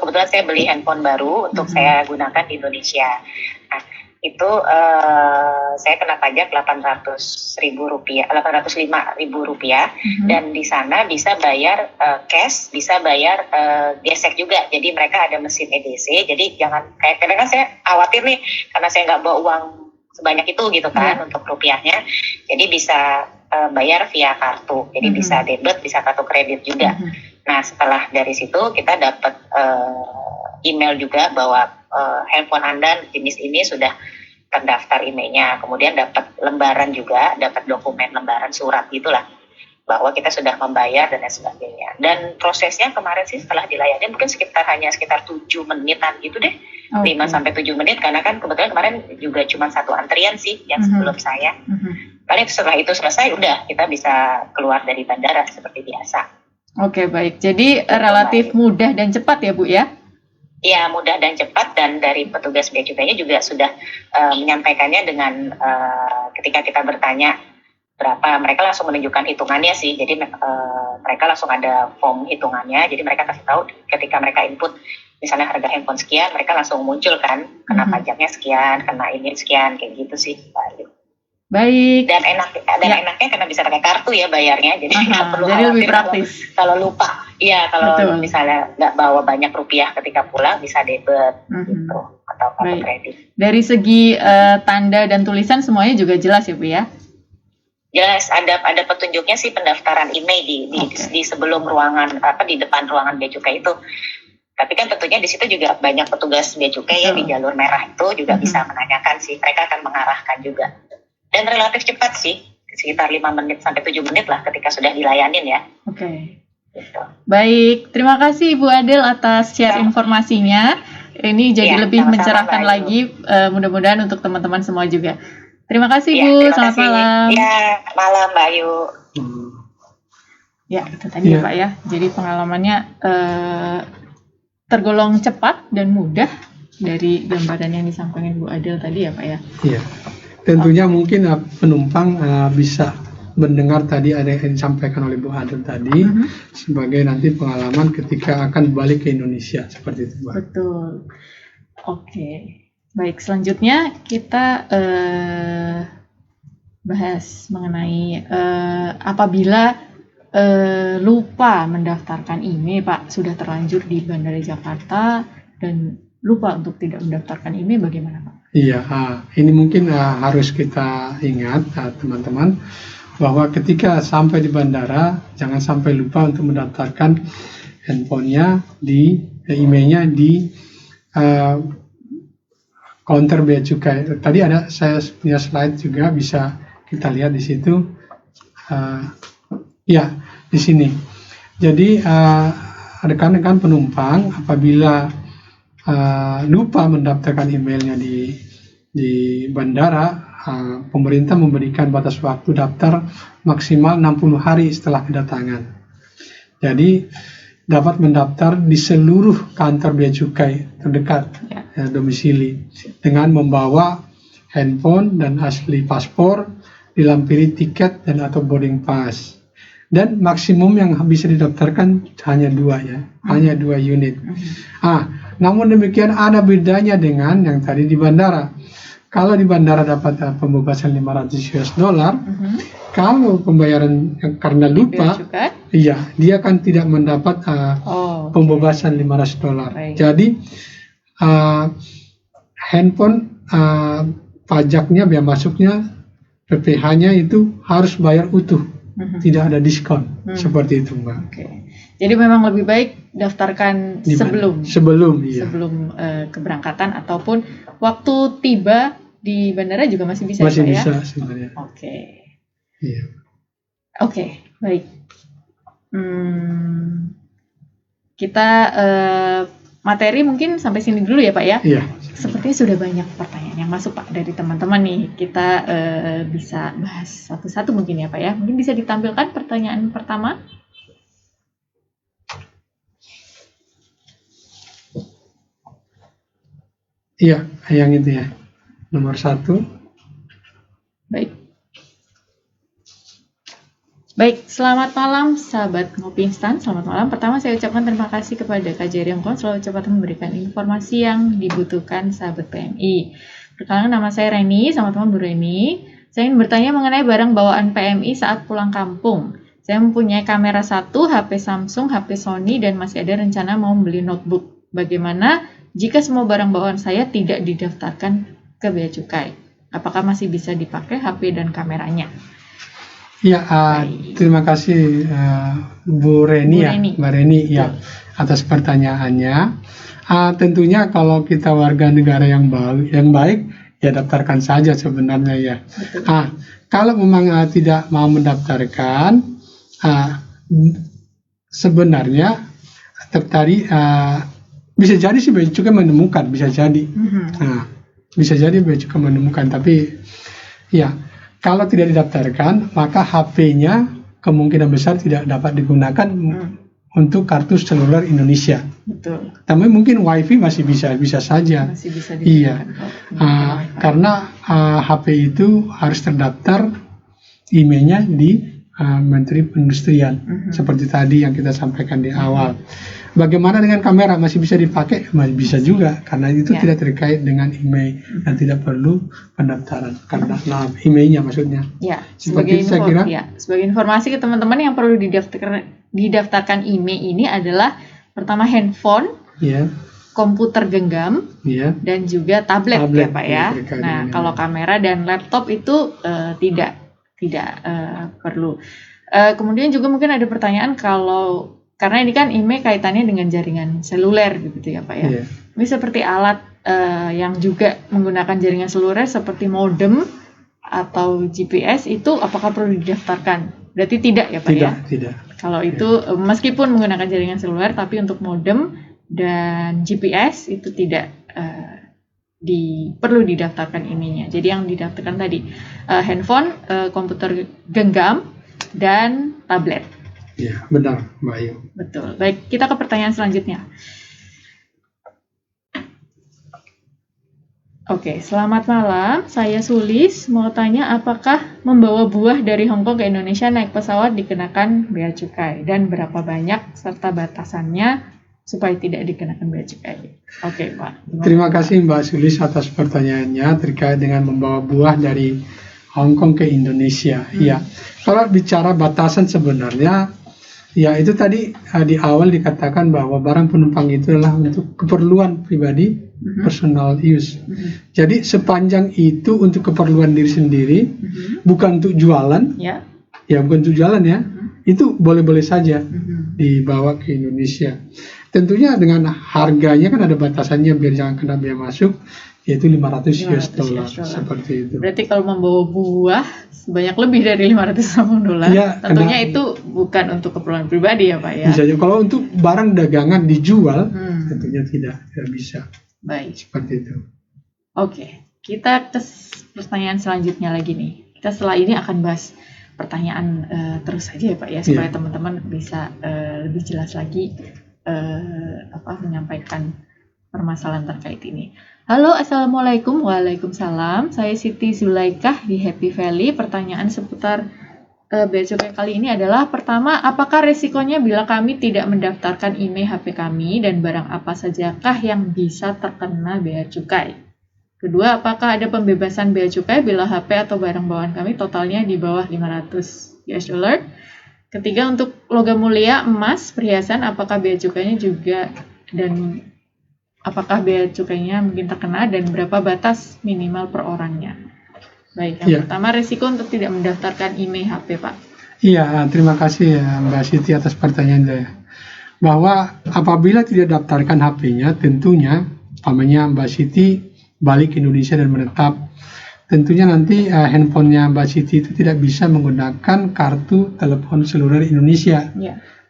Kebetulan saya beli handphone baru untuk saya gunakan di Indonesia. Nah, itu saya kena pajak Rp805.000 dan di sana bisa bayar cash, bisa bayar gesek juga. Jadi mereka ada mesin EDC. Jadi jangan kayak kadang-kadang saya khawatir nih karena saya nggak bawa uang sebanyak itu gitu kan untuk rupiahnya. Jadi bisa bayar via kartu. Jadi bisa debit, bisa kartu kredit juga. Nah, setelah dari situ kita dapat email juga bahwa handphone Anda jenis ini sudah terdaftar IMEI-nya. Kemudian dapat lembaran juga, dapat dokumen lembaran surat gitulah bahwa kita sudah membayar dan lain sebagainya. Dan prosesnya kemarin sih setelah dilayani mungkin sekitar 7 menitan gitu deh. 5-7 menit karena kan kebetulan kemarin juga cuma 1 antrian sih yang sebelum saya. Paling setelah itu selesai udah kita bisa keluar dari bandara seperti biasa. Oke, baik. Jadi relatif mudah dan cepat ya Bu ya? Ya, mudah dan cepat, dan dari petugas bea cukainya juga sudah menyampaikannya dengan ketika kita bertanya berapa, mereka langsung menunjukkan hitungannya sih. Jadi mereka langsung ada form hitungannya, jadi mereka kasih tahu ketika mereka input misalnya harga handphone sekian, mereka langsung muncul kan, kena pajaknya sekian, kena ini sekian, kayak gitu sih. Baik. Dan enaknya karena bisa pakai kartu ya bayarnya, jadi nggak perlu jadi lebih khawatir praktis. kalau lupa. Iya, kalau misalnya nggak bawa banyak rupiah ketika pulang bisa debit gitu atau kartu kredit. Dari segi tanda dan tulisan semuanya juga jelas ya Bu ya? Jelas, ada petunjuknya sih pendaftaran email di sebelum ruangan di depan ruangan bea cukai itu. Tapi kan tentunya di situ juga banyak petugas bea cukai ya di jalur merah itu juga bisa menanyakan sih, mereka akan mengarahkan juga. Dan relatif cepat sih, sekitar 5 menit sampai 7 menit lah ketika sudah dilayanin ya. Oke. Gitu. Baik, terima kasih Ibu Adel atas share informasinya. Ini jadi lebih mencerahkan lagi, mudah-mudahan untuk teman-teman semua juga. Terima kasih Bu, selamat malam. Ya, malam Mbak Ayu. Ya, itu tadi ya Pak ya. Jadi pengalamannya tergolong cepat dan mudah dari gambaran yang disampaikan Bu Adel tadi ya Pak ya. Iya. Tentunya mungkin penumpang bisa mendengar tadi ada yang disampaikan oleh Bu Adel tadi sebagai nanti pengalaman ketika akan balik ke Indonesia seperti itu, Bu. Betul. Oke. Baik, selanjutnya kita bahas mengenai apabila lupa mendaftarkan IMEI Pak, sudah terlanjur di Bandara Jakarta dan lupa untuk tidak mendaftarkan IMEI, bagaimana Pak? Iya, ini mungkin harus kita ingat teman-teman bahwa ketika sampai di bandara jangan sampai lupa untuk mendaftarkan handphonenya IMEI-nya di counter bea cukai. Tadi ada saya punya slide juga bisa kita lihat di situ. Ya, di sini. Jadi rekan-rekan penumpang apabila lupa mendaftarkan emailnya di bandara, pemerintah memberikan batas waktu daftar maksimal 60 hari setelah kedatangan. Jadi dapat mendaftar di seluruh kantor bea cukai terdekat domisili dengan membawa handphone dan asli paspor, dilampiri tiket dan atau boarding pass. Dan maksimum yang bisa didaftarkan hanya 2 hanya 2 unit. Namun demikian ada bedanya dengan yang tadi di bandara. Kalau di bandara dapat pembebasan $500, kalau pembayaran karena lupa, dia kan tidak mendapat pembebasan $500. Jadi handphone pajaknya, biaya masuknya, PPh-nya itu harus bayar utuh, tidak ada diskon, seperti itu Mbak. Jadi memang lebih baik daftarkan sebelum keberangkatan ataupun waktu tiba di bandara juga masih bisa. Masih bisa sebenarnya. Iya. Oke, baik. Kita materi mungkin sampai sini dulu ya Pak ya. Iya. Sepertinya sudah banyak pertanyaan yang masuk Pak dari teman-teman nih. Kita bisa bahas satu-satu mungkin ya Pak ya. Mungkin bisa ditampilkan pertanyaan pertama. Iya, yang itu ya. Nomor 1. Baik, selamat malam sahabat Ngopi Instan. Selamat malam. Pertama saya ucapkan terima kasih kepada Kak Jerry Ongkon selalu cepat memberikan informasi yang dibutuhkan sahabat PMI. Perkenalkan, nama saya Reni, selamat malam Bu Reni. Saya ingin bertanya mengenai barang bawaan PMI saat pulang kampung. Saya mempunyai kamera 1, HP Samsung, HP Sony, dan masih ada rencana mau membeli notebook. Bagaimana jika semua barang bawaan saya tidak didaftarkan ke bea cukai? Apakah masih bisa dipakai HP dan kameranya? Ya, terima kasih Bu Reni ya, Mbak Reni ya, atas pertanyaannya. Tentunya kalau kita warga negara yang baik, ya daftarkan saja sebenarnya ya. Kalau memang tidak mau mendaftarkan, sebenarnya tadi bisa jadi sih bea cukai menemukan, bisa jadi. Bisa jadi bea cukai menemukan, tapi ya kalau tidak didaftarkan, maka HP-nya kemungkinan besar tidak dapat digunakan untuk kartu seluler Indonesia. Betul. Tapi mungkin WiFi masih bisa saja. Masih bisa digunakan. Iya. Karena HP itu harus terdaftar emailnya di Menteri Perindustrian, seperti tadi yang kita sampaikan di awal. Bagaimana dengan kamera, masih bisa dipakai? Masih bisa juga, karena itu tidak terkait dengan email dan tidak perlu pendaftaran karena emailnya maksudnya. Ya, Seperti itu saya kira. Sebagai informasi ke teman-teman yang perlu didaftarkan email ini adalah pertama handphone, komputer genggam, dan juga tablet ya Pak ya. Nah, kalau kamera dan laptop itu tidak perlu. Kemudian juga mungkin ada pertanyaan karena ini kan email kaitannya dengan jaringan seluler gitu ya Pak ya. Ini seperti alat yang juga menggunakan jaringan seluler seperti modem atau GPS itu apakah perlu didaftarkan? Berarti tidak ya Pak ya? Tidak. Kalau itu meskipun menggunakan jaringan seluler tapi untuk modem dan GPS itu tidak perlu didaftarkan emailnya. Jadi yang didaftarkan tadi handphone, komputer genggam, dan tablet. Ya, benar Mbak Ayu. Betul. Baik, kita ke pertanyaan selanjutnya. Oke, selamat malam. Saya Sulis. Mau tanya apakah membawa buah dari Hong Kong ke Indonesia naik pesawat dikenakan bea cukai dan berapa banyak serta batasannya supaya tidak dikenakan bea cukai. Oke, Pak. Terima kasih Mbak Sulis atas pertanyaannya terkait dengan membawa buah dari Hong Kong ke Indonesia. Ya, kalau bicara batasan sebenarnya, ya itu tadi di awal dikatakan bahwa barang penumpang itu adalah untuk keperluan pribadi, personal use. Jadi sepanjang itu untuk keperluan diri sendiri, bukan untuk jualan, ya bukan untuk jualan ya, itu boleh-boleh saja dibawa ke Indonesia. Tentunya dengan harganya kan ada batasannya biar jangan kena bea masuk, yaitu $500 seperti itu. Berarti kalau membawa buah sebanyak lebih dari $500, tentunya itu bukan untuk keperluan pribadi ya Pak ya. Bisa juga. Kalau untuk barang dagangan dijual, tentunya tidak bisa. Baik. Seperti itu. Oke, kita ke pertanyaan selanjutnya lagi nih. Kita setelah ini akan bahas pertanyaan terus saja ya Pak ya, supaya teman-teman bisa lebih jelas lagi menyampaikan permasalahan terkait ini. Halo, Assalamualaikum. Waalaikumsalam. Saya Siti Zulaikah di Happy Valley. Pertanyaan seputar bea cukai kali ini adalah, pertama, apakah resikonya bila kami tidak mendaftarkan IMEI HP kami dan barang apa sajakah yang bisa terkena bea cukai? Kedua, apakah ada pembebasan bea cukai bila HP atau barang bawaan kami totalnya di bawah $500? Ketiga, untuk logam mulia, emas, perhiasan, apakah bea cukainya juga dan apakah bea cukainya mungkin terkena dan berapa batas minimal per orangnya? Baik, yang pertama resiko untuk tidak mendaftarkan IMEI HP, Pak. Iya, terima kasih ya Mbak Siti atas pertanyaan saya. Bahwa apabila tidak daftarkan HP-nya, tentunya Mbak Siti balik ke Indonesia dan menetap. Tentunya nanti handphonenya Mbak Siti itu tidak bisa menggunakan kartu telepon seluler Indonesia.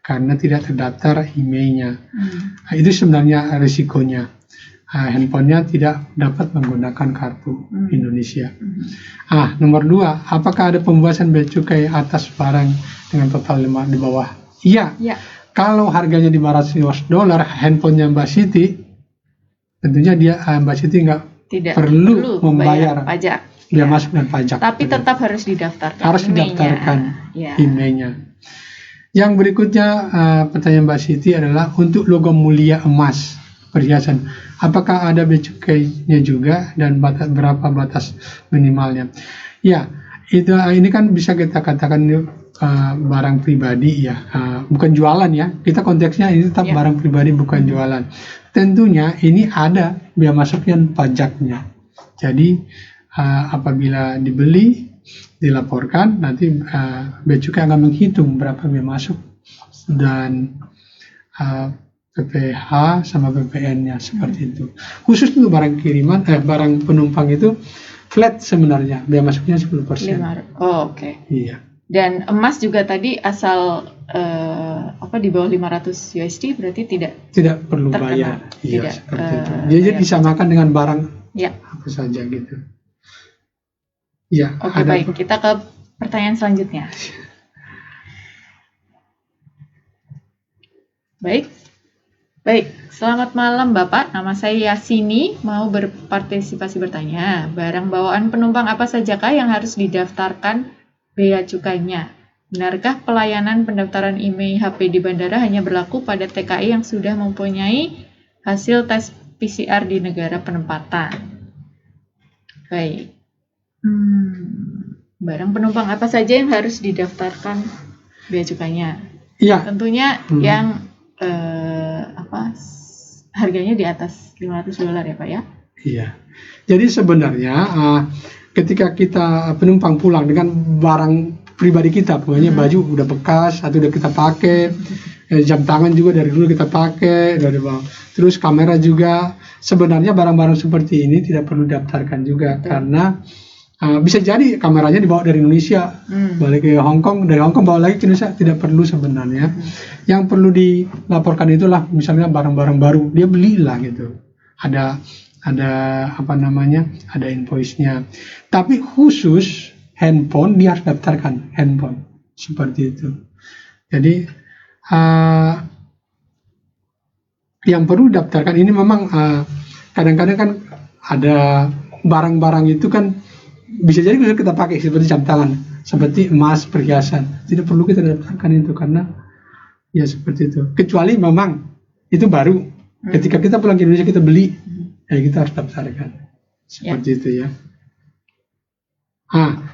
Karena tidak terdaftar IMEI-nya. Itu sebenarnya risikonya. Handphonenya tidak dapat menggunakan kartu Indonesia. Nomor 2, apakah ada pembebasan bea cukai atas barang dengan total di bawah? Iya. Kalau harganya di $500, handphonenya Mbak Siti, tentunya Mbak Siti tidak perlu membayar pajak, bea masuk dan pajak. Tapi tetap harus didaftarkan. Harus didaftarkan IMEI-nya. Yang berikutnya pertanyaan Mbak Siti adalah untuk logam mulia emas perhiasan. Apakah ada bea cukainya juga dan berapa batas minimalnya? Ya, ini kan bisa kita katakan barang pribadi ya, bukan jualan ya. Kita konteksnya ini tetap barang pribadi bukan jualan. Tentunya ini ada bea masuknya dan pajaknya. Jadi apabila dibeli, dilaporkan, nanti bea cukai akan menghitung berapa bea masuk dan PPh sama PPN-nya seperti itu. Khusus untuk barang kiriman, barang penumpang itu flat sebenarnya, bea masuknya 10%. Oke. Iya. Dan emas juga tadi asal di bawah $500 berarti tidak perlu terkena, bayar. Iya, seperti itu. Jadi disamakan dengan barang apa saja gitu. Ya. Oke, baik. Kita ke pertanyaan selanjutnya. Baik, selamat malam Bapak. Nama saya Yasini, mau berpartisipasi bertanya. Barang bawaan penumpang apa sajakah yang harus didaftarkan bea cukainya? Benarkah pelayanan pendaftaran IMEI HP di bandara hanya berlaku pada TKI yang sudah mempunyai hasil tes PCR di negara penempatan? Baik. Barang penumpang apa saja yang harus didaftarkan bea cukainya? Iya. Tentunya yang harganya di atas $500 ya Pak ya? Iya. Jadi sebenarnya ketika kita penumpang pulang dengan barang pribadi kita, pokoknya baju udah bekas atau udah kita pakai, jam tangan juga dari dulu kita pakai, terus kamera juga, sebenarnya barang-barang seperti ini tidak perlu daftarkan juga. Karena bisa jadi kameranya dibawa dari Indonesia, balik ke Hong Kong, dari Hong Kong bawa lagi ke Indonesia, tidak perlu sebenarnya. Yang perlu dilaporkan itulah misalnya barang-barang baru, dia belilah gitu. Ada ada invoice-nya. Tapi khusus handphone dia harus daftarkan handphone seperti itu. Jadi yang perlu daftarkan ini memang kadang-kadang kan ada barang-barang itu kan bisa jadi kita pakai seperti jam tangan, seperti emas, perhiasan. Tidak perlu kita daftarkan itu karena ya seperti itu. Kecuali memang itu baru. Ketika kita pulang ke Indonesia kita beli, ya kita harus daftarkan. Seperti itu ya.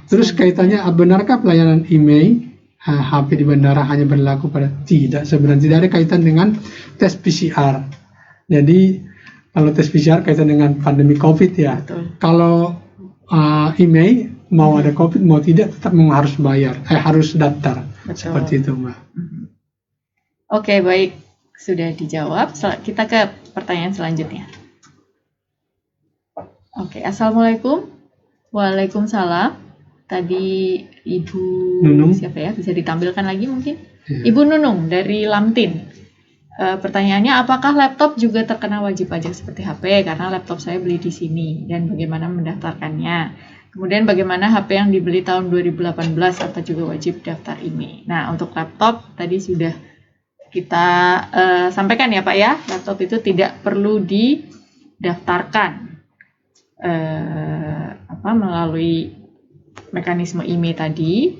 Terus kaitannya benarkah pelayanan IMEI HP di bandara hanya berlaku pada tidak, sebenarnya tidak ada kaitan dengan tes PCR. Jadi kalau tes PCR kaitan dengan pandemi COVID ya. Betul. Kalau IMEI mau ada COVID mau tidak tetap harus bayar, harus daftar. Betul. Seperti itu Mbak. Oke, baik, sudah dijawab. Kita ke pertanyaan selanjutnya. Oke, assalamualaikum. Waalaikumsalam. Tadi Ibu Nunung. Siapa ya? Bisa ditampilkan lagi mungkin? Ya. Ibu Nunung dari Lamtin. Pertanyaannya, apakah laptop juga terkena wajib pajak seperti HP? Karena laptop saya beli di sini, dan bagaimana mendaftarkannya? Kemudian bagaimana HP yang dibeli tahun 2018 apa juga wajib daftar IMEI? Nah, untuk laptop tadi sudah kita sampaikan ya Pak ya, laptop itu tidak perlu didaftarkan melalui mekanisme IMEI tadi.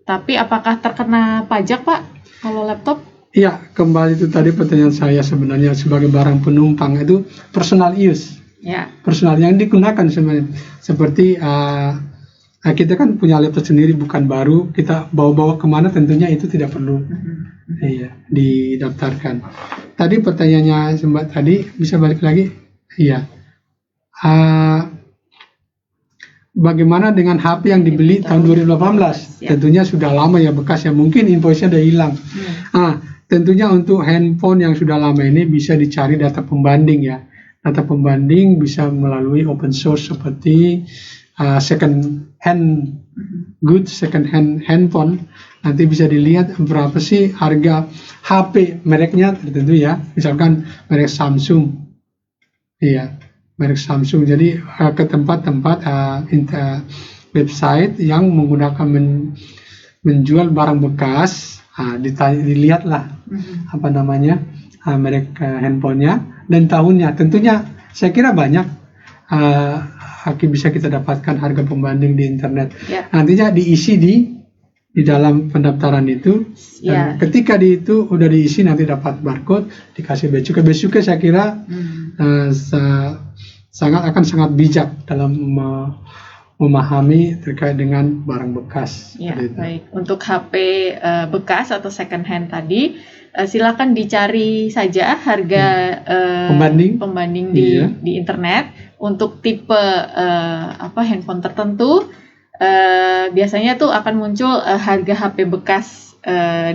Tapi apakah terkena pajak Pak kalau laptop? Iya, kembali itu tadi pertanyaan saya sebenarnya sebagai barang penumpang itu personal use. Ya. Personal yang digunakan sebenarnya. Seperti kita kan punya laptop sendiri bukan baru, kita bawa-bawa kemana tentunya itu tidak perlu didaftarkan. Tadi pertanyaannya Mbak tadi bisa balik lagi? Iya. Bagaimana dengan HP yang dibeli tahun 2018? Ya. Tentunya sudah lama ya bekas ya, mungkin invoice-nya udah hilang. Tentunya untuk handphone yang sudah lama ini bisa dicari data pembanding ya. Data pembanding bisa melalui open source seperti second hand handphone. Nanti bisa dilihat berapa sih harga HP mereknya tertentu ya. Misalkan merek Samsung. Iya, merek Samsung. Jadi ke tempat-tempat website yang menggunakan menjual barang bekas. Dilihatlah merek handphonenya dan tahunnya. Tentunya saya kira banyak bisa kita dapatkan harga pembanding di internet. Nantinya diisi di dalam pendaftaran itu. Dan ketika itu udah diisi nanti dapat barcode, dikasih bea cukai saya kira sangat bijak dalam memahami terkait dengan barang bekas. Ya, baik. Untuk HP bekas atau second hand tadi, silakan dicari saja harga pembanding di internet untuk tipe handphone tertentu. Biasanya tuh akan muncul harga HP bekas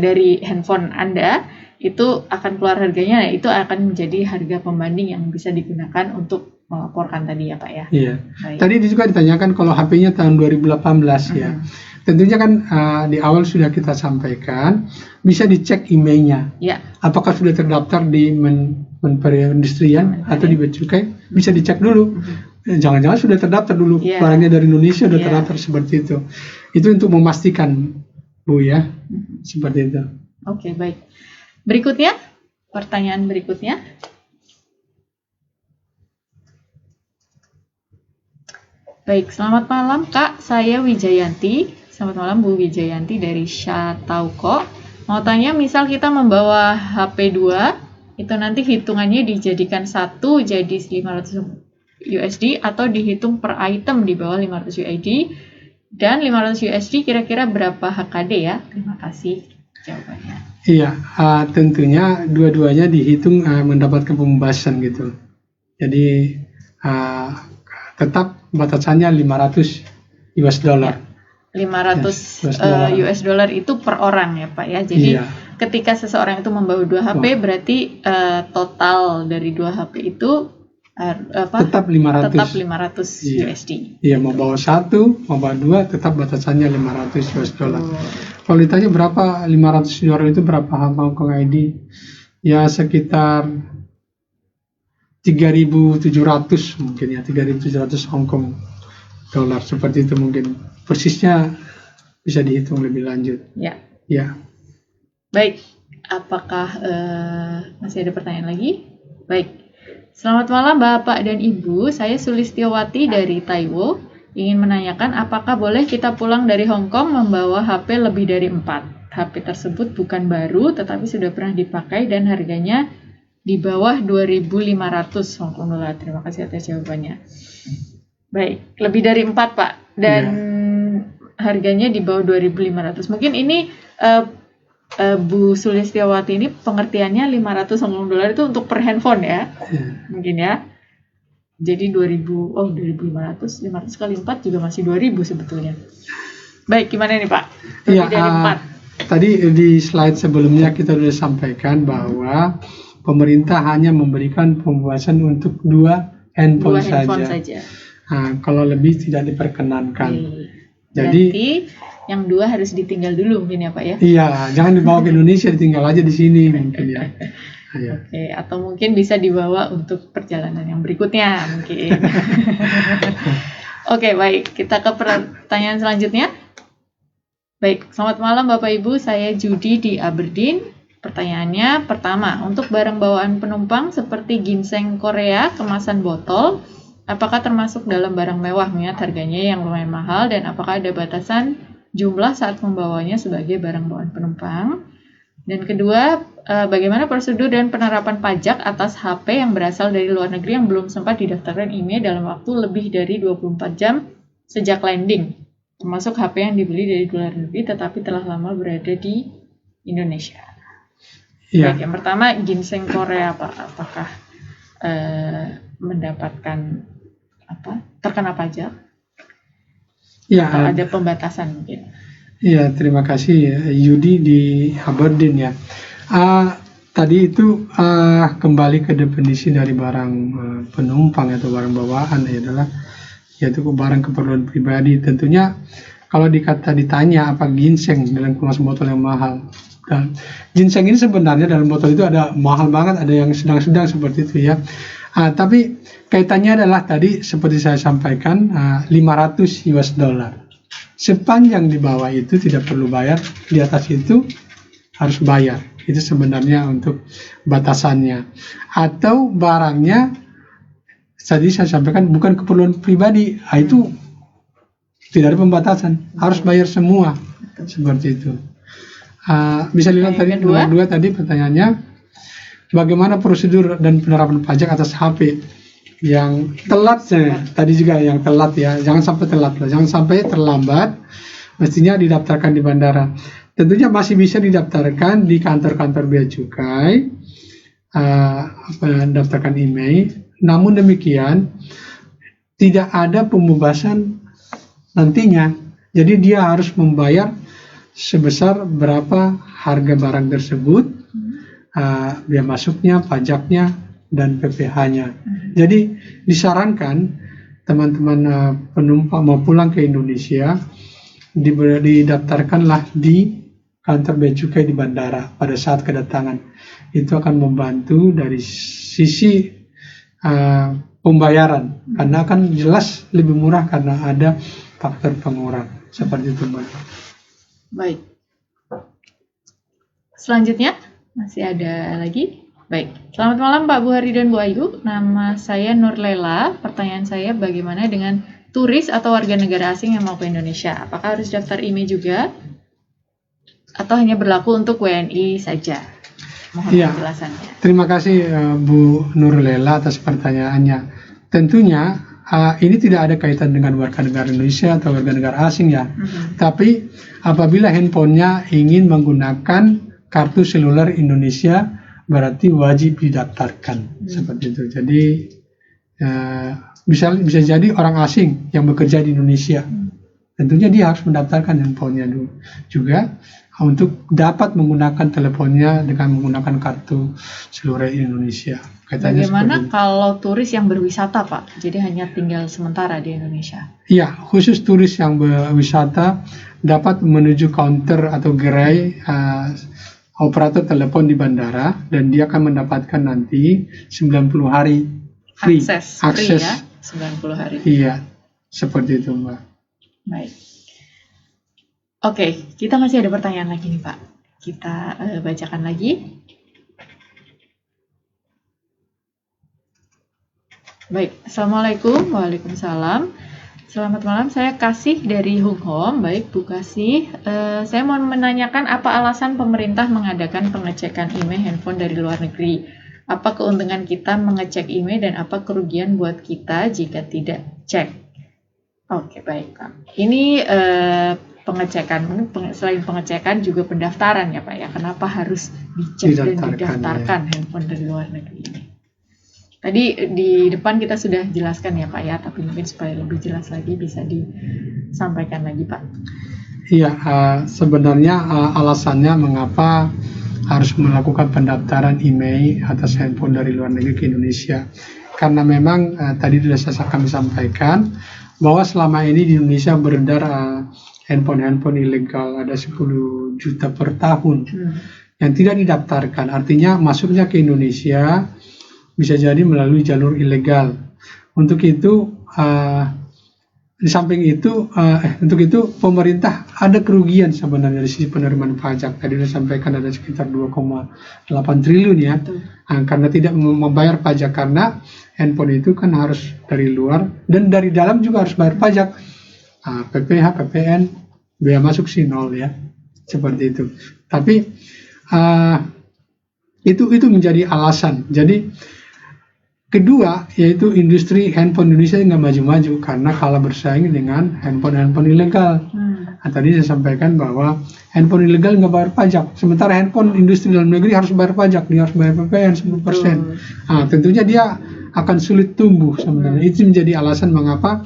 dari handphone Anda, itu akan keluar harganya. Itu akan menjadi harga pembanding yang bisa digunakan untuk melaporkan tadi ya Pak ya. Iya. Tadi juga ditanyakan kalau HP-nya tahun 2018 ya. Tentunya kan di awal sudah kita sampaikan bisa dicek IMEI-nya. Ya. Apakah sudah terdaftar di Perindustrian atau di Bea Cukai, bisa dicek dulu. Jangan-jangan sudah terdaftar dulu. Barangnya dari Indonesia sudah terdaftar seperti itu. Itu untuk memastikan Bu ya. Seperti itu. Oke, baik. Berikutnya, pertanyaan berikutnya. Baik, selamat malam Kak, saya Wijayanti. Selamat malam Bu Wijayanti dari Syatauko. Mau tanya, misal kita membawa HP 2, itu nanti hitungannya dijadikan 1 jadi 500 USD atau dihitung per item di bawah 500 USD, dan 500 USD kira-kira berapa HKD ya? Terima kasih jawabannya. Iya, tentunya dua-duanya dihitung mendapatkan pembebasan gitu. Jadi tetap batasannya 500 US dollar. 500 US dollar itu per orang ya Pak ya. Jadi ketika seseorang itu membawa 2 HP berarti total dari 2 HP itu tetap 500 USD. Iya, mau bawa 1, mau bawa 2 tetap batasannya 500 US dollar. Kalau ditanya berapa 500 dollar itu berapa Hongkong ID? Ya sekitar 3.700 mungkin ya, 3.700 Hongkong dolar seperti itu mungkin. Persisnya bisa dihitung lebih lanjut. Ya. Baik, apakah masih ada pertanyaan lagi? Baik. Selamat malam Bapak dan Ibu, saya Sulistiawati dari Taiwo. Ingin menanyakan apakah boleh kita pulang dari Hong Kong membawa HP lebih dari 4. HP tersebut bukan baru tetapi sudah pernah dipakai dan harganya di bawah 2.500 Hong Kong dolar. Terima kasih atas jawabannya. Baik, lebih dari 4 Pak, dan harganya di bawah 2.500. Mungkin ini Bu Sulistiawati ini pengertiannya 500 Hong Kong dolar itu untuk per handphone ya, mungkin ya. Jadi 2.500, 500 kali 4 juga masih 2.000 sebetulnya. Baik, gimana nih Pak? Lebih dari 4. Tadi di slide sebelumnya kita sudah sampaikan bahwa pemerintah hanya memberikan pembebasan untuk 2 handphone saja. Kalau lebih tidak diperkenankan. Jadi yang 2 harus ditinggal dulu mungkin ya Pak ya? Iya, jangan dibawa ke Indonesia, ditinggal aja di sini mungkin ya. Oke, atau mungkin bisa dibawa untuk perjalanan yang berikutnya mungkin. Oke, baik. Kita ke pertanyaan selanjutnya. Baik, selamat malam Bapak Ibu, saya Judy di Aberdeen. Pertanyaannya pertama, untuk barang bawaan penumpang seperti ginseng Korea kemasan botol, apakah termasuk dalam barang mewah mengingat harganya yang lumayan mahal, dan apakah ada batasan jumlah saat membawanya sebagai barang bawaan penumpang? Dan kedua, bagaimana prosedur dan penerapan pajak atas HP yang berasal dari luar negeri yang belum sempat didaftarkan IMEI dalam waktu lebih dari 24 jam sejak landing, termasuk HP yang dibeli dari luar negeri tetapi telah lama berada di Indonesia? Baik, yang pertama ginseng Korea Pak, apakah mendapatkan terkena pajak? Atau ada pembatasan mungkin? Ya, terima kasih Yudi di Aberdeen ya. Tadi itu kembali ke definisi dari barang penumpang atau barang bawaan yaitu barang keperluan pribadi. Tentunya kalau ditanya apa ginseng dalam kemasan botol yang mahal. Dan ginseng ini sebenarnya dalam botol itu ada mahal banget, ada yang sedang-sedang seperti itu ya. Tapi kaitannya adalah tadi seperti saya sampaikan 500 US dollar. Sepanjang di bawah itu tidak perlu bayar, di atas itu harus bayar. Itu sebenarnya untuk batasannya. Atau barangnya tadi saya sampaikan bukan keperluan pribadi, itu tidak ada pembatasan, harus bayar semua. Seperti itu. Bisa dilihat tadi nomor 2 tadi pertanyaannya, bagaimana prosedur dan penerapan pajak atas HP yang telat? Tadi juga yang telat ya, jangan sampai telat lah, jangan sampai terlambat. Mestinya didaftarkan di bandara. Tentunya masih bisa didaftarkan di kantor-kantor bea cukai, daftarkan IMEI. Namun demikian tidak ada pembebasan nantinya. Jadi dia harus membayar sebesar berapa harga barang tersebut, biaya masuknya, pajaknya, dan PPh-nya. Jadi disarankan teman-teman penumpang mau pulang ke Indonesia, didaftarkanlah di kantor bea cukai di bandara pada saat kedatangan. Itu akan membantu dari sisi pembayaran, karena akan jelas lebih murah karena ada faktor pengurang. Seperti itu, Mbak. Baik. Selanjutnya masih ada lagi. Baik, selamat malam Pak Buhari dan Bu Ayu. Nama saya Nurlela. Pertanyaan saya, bagaimana dengan turis atau warga negara asing yang mau ke Indonesia, apakah harus daftar IMEI juga? Atau hanya berlaku untuk WNI saja? Mohon Iya. penjelasannya. Terima kasih Bu Nurlela atas pertanyaannya. Tentunya ini tidak ada kaitan dengan warga negara Indonesia atau warga negara asing ya. Tapi apabila handphonenya ingin menggunakan kartu seluler Indonesia, berarti wajib didaftarkan seperti itu. Jadi bisa jadi orang asing yang bekerja di Indonesia, tentunya dia harus mendaftarkan handphonenya dulu juga untuk dapat menggunakan teleponnya dengan menggunakan kartu seluler Indonesia. Bagaimana kalau turis yang berwisata, Pak? Jadi hanya tinggal sementara di Indonesia? Iya, khusus turis yang berwisata dapat menuju counter atau gerai operator telepon di bandara, dan dia akan mendapatkan nanti 90 hari free. Akses ya, 90 hari. Iya, seperti itu Mbak. Baik. Oke, kita masih ada pertanyaan lagi nih Pak. Kita bacakan lagi. Baik, Assalamualaikum. Waalaikumsalam. Selamat malam, saya Kasih dari Home. Baik, Bu Kasih. Saya mau menanyakan apa alasan pemerintah mengadakan pengecekan IMEI handphone dari luar negeri? Apa keuntungan kita mengecek IMEI dan apa kerugian buat kita jika tidak cek? Oke, baik Pak. Ini pengecekan, selain pengecekan juga pendaftaran ya Pak ya. Kenapa harus dicek dan didaftarkan ya handphone dari luar negeri ini? Tadi di depan kita sudah jelaskan ya Pak ya, tapi mungkin supaya lebih jelas lagi bisa disampaikan lagi Pak. Iya, sebenarnya alasannya mengapa harus melakukan pendaftaran IMEI atas handphone dari luar negeri ke Indonesia. Karena memang tadi sudah kami sampaikan bahwa selama ini di Indonesia beredar handphone ilegal ada 10 juta per tahun yang tidak didaftarkan. Artinya masuknya ke Indonesia bisa jadi melalui jalur ilegal. Untuk itu, di samping itu, untuk itu pemerintah ada kerugian sebenarnya dari sisi penerimaan pajak. Tadi sudah sampaikan ada sekitar 2,8 triliun ya, karena tidak membayar pajak karena handphone itu kan harus dari luar dan dari dalam juga harus bayar pajak. PPh, PPN, biaya masuk sih nol ya, seperti itu. Tapi itu menjadi alasan. Jadi kedua, yaitu industri handphone Indonesia nggak maju-maju karena kalah bersaing dengan handphone ilegal. Tadi saya sampaikan bahwa handphone ilegal nggak bayar pajak, sementara handphone industri dalam negeri harus bayar pajak, dia harus bayar PPN 10%. Tentunya dia akan sulit tumbuh sebenarnya. Itu menjadi alasan mengapa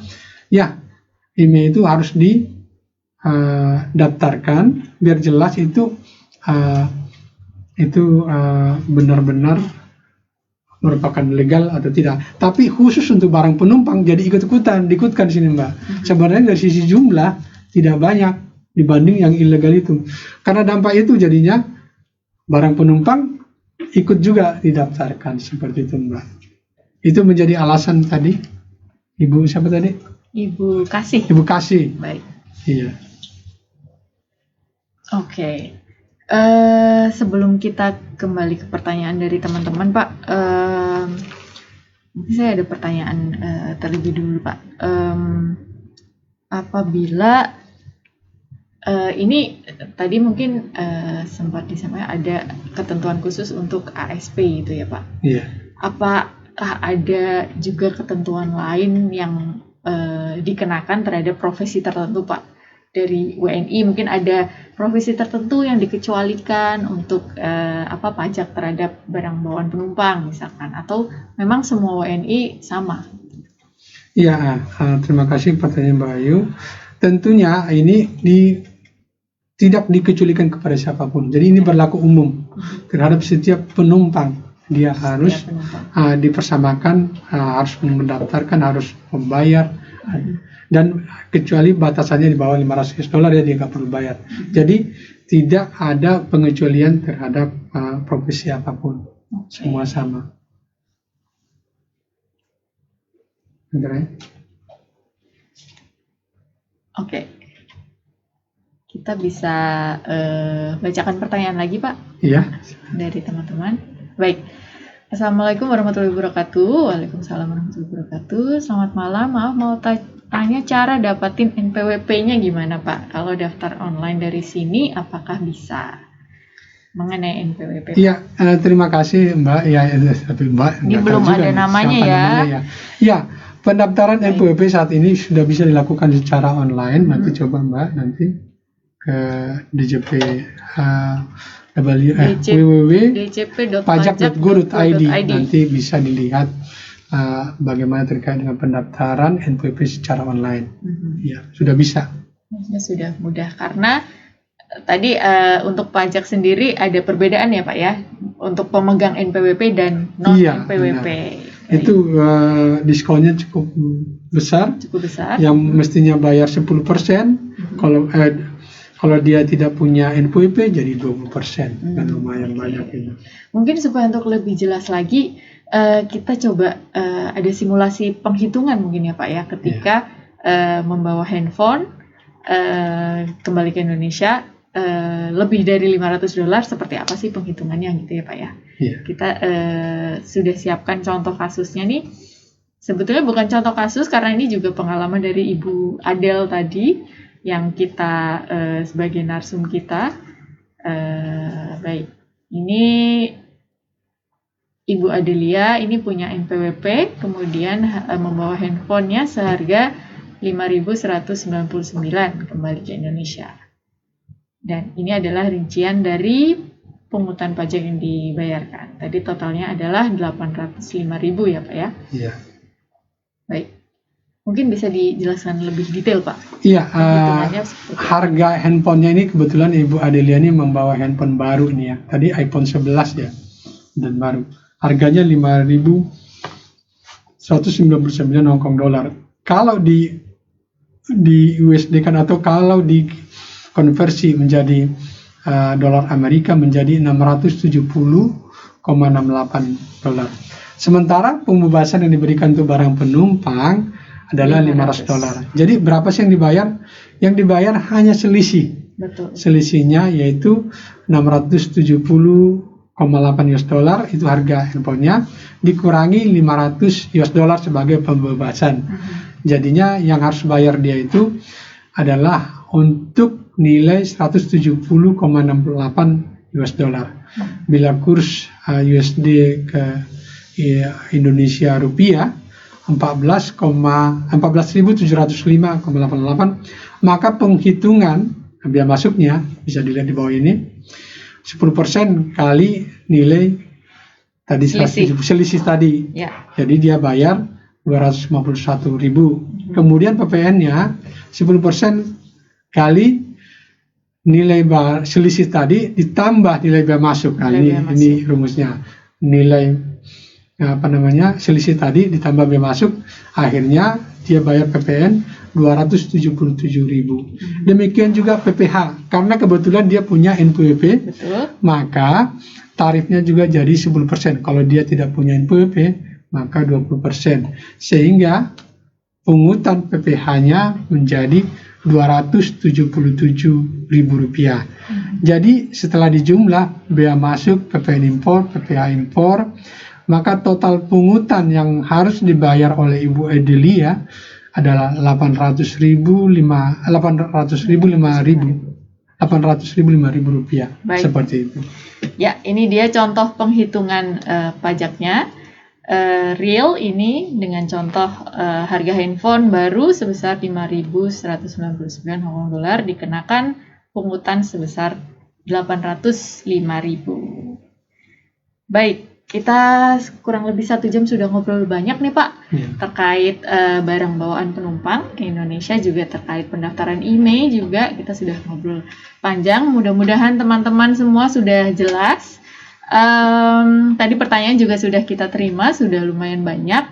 ya IMEI itu harus didaftarkan biar jelas itu benar-benar merupakan legal atau tidak. Tapi khusus untuk barang penumpang jadi ikutkan di sini Mbak. Sebenarnya dari sisi jumlah tidak banyak dibanding yang ilegal itu. Karena dampak itu jadinya barang penumpang ikut juga didaftarkan seperti itu Mbak. Itu menjadi alasan tadi. Ibu siapa tadi? Ibu Kasih. Ibu Kasih. Baik. Iya. Oke. Sebelum kita kembali ke pertanyaan dari teman-teman Pak, mungkin saya ada pertanyaan terlebih dulu Pak. Apabila ini tadi mungkin sempat disampaikan ada ketentuan khusus untuk ASP gitu ya Pak? Iya. Apakah ada juga ketentuan lain yang dikenakan terhadap profesi tertentu Pak? Dari WNI mungkin ada profesi tertentu yang dikecualikan untuk pajak terhadap barang bawaan penumpang misalkan, atau memang semua WNI sama? Iya, terima kasih pertanyaan Mbak Ayu. Tentunya ini tidak dikecualikan kepada siapapun. Jadi ini berlaku umum terhadap setiap penumpang. Dia harus dipersamakan, harus mendaftarkan, harus membayar. Dan kecuali batasannya di bawah $500 ya dia nggak perlu bayar. Jadi tidak ada pengecualian terhadap profesi apapun, semua sama. Oke, kita bisa bacakan pertanyaan lagi Pak? Iya. Dari teman-teman. Baik. Assalamualaikum warahmatullahi wabarakatuh. Waalaikumsalam warahmatullahi wabarakatuh. Selamat malam. Maaf mau tanya cara dapatin NPWP-nya gimana Pak? Kalau daftar online dari sini, apakah bisa? Mengenai NPWP. Iya, terima kasih Mbak. Ya, tapi Mbak ini belum ada namanya ya. Ya, pendaftaran NPWP saat ini sudah bisa dilakukan secara online. Nanti coba Mbak nanti ke DJP www.djp.pajak.go.id nanti bisa dilihat bagaimana terkait dengan pendaftaran NPWP secara online. Ya, sudah bisa. Ya, sudah mudah karena tadi untuk pajak sendiri ada perbedaan ya Pak ya untuk pemegang NPWP dan non NPWP. Itu diskonnya cukup besar. Yang mestinya bayar 10%, kalau dia tidak punya NPWP jadi 20%. Kan lumayan banyak itu. Mungkin supaya untuk lebih jelas lagi kita coba ada simulasi penghitungan mungkin ya Pak ya ketika membawa handphone kembali ke Indonesia lebih dari $500 seperti apa sih penghitungannya gitu ya Pak ya. Kita sudah siapkan contoh kasusnya nih. Sebetulnya bukan contoh kasus karena ini juga pengalaman dari Ibu Adel tadi yang kita sebagai narsum kita. Baik, ini Ibu Adelia ini punya NPWP, kemudian membawa handphonenya seharga 5.199 kembali ke Indonesia. Dan ini adalah rincian dari pungutan pajak yang dibayarkan. Tadi totalnya adalah 805.000 ya Pak ya? Iya. Baik, mungkin bisa dijelaskan lebih detail Pak? Iya, harga handphonenya ini kebetulan Ibu Adelia ini membawa handphone baru nih ya. Tadi iPhone 11 ya, dan baru. Harganya 5.199 Hong Kong dollar. Kalau di USD kan atau kalau di konversi menjadi dolar Amerika menjadi 670,68 dolar. Sementara pembebasan yang diberikan untuk barang penumpang adalah $500. Jadi berapa sih yang dibayar? Yang dibayar hanya selisih. Betul. Selisihnya yaitu 670,8 US dollar itu harga handphonenya, dikurangi $500 sebagai pembebasan. Jadinya yang harus bayar dia itu adalah untuk nilai 170,68 US dollar. Bila kurs USD ke Indonesia rupiah 14.705,88, maka penghitungan biaya masuknya bisa dilihat di bawah ini 10% kali nilai tadi selisih tadi. Jadi dia bayar 251.000. Kemudian PPN-nya 10% kali nilai selisih tadi ditambah nilai biaya masuk. Nah, ini rumusnya. Nilai selisih tadi ditambah biaya masuk, akhirnya dia bayar PPN 277.000. Demikian juga PPH, karena kebetulan dia punya NPWP, maka tarifnya juga jadi 10%. Kalau dia tidak punya NPWP, maka 20%. Sehingga pungutan PPH-nya menjadi Rp277.000. Jadi setelah dijumlah bea masuk, PPN impor, PPH impor, maka total pungutan yang harus dibayar oleh Ibu Adelia adalah Rp800.005 seperti itu. Ya, ini dia contoh penghitungan pajaknya. Real ini dengan contoh harga handphone baru sebesar 5.199 Hong Kong dollar dikenakan pungutan sebesar 805.000. Baik, kita kurang lebih 1 jam sudah ngobrol banyak nih Pak terkait barang bawaan penumpang ke Indonesia, juga terkait pendaftaran email juga kita sudah ngobrol panjang. Mudah-mudahan teman-teman semua sudah jelas. Tadi pertanyaan juga sudah kita terima, sudah lumayan banyak.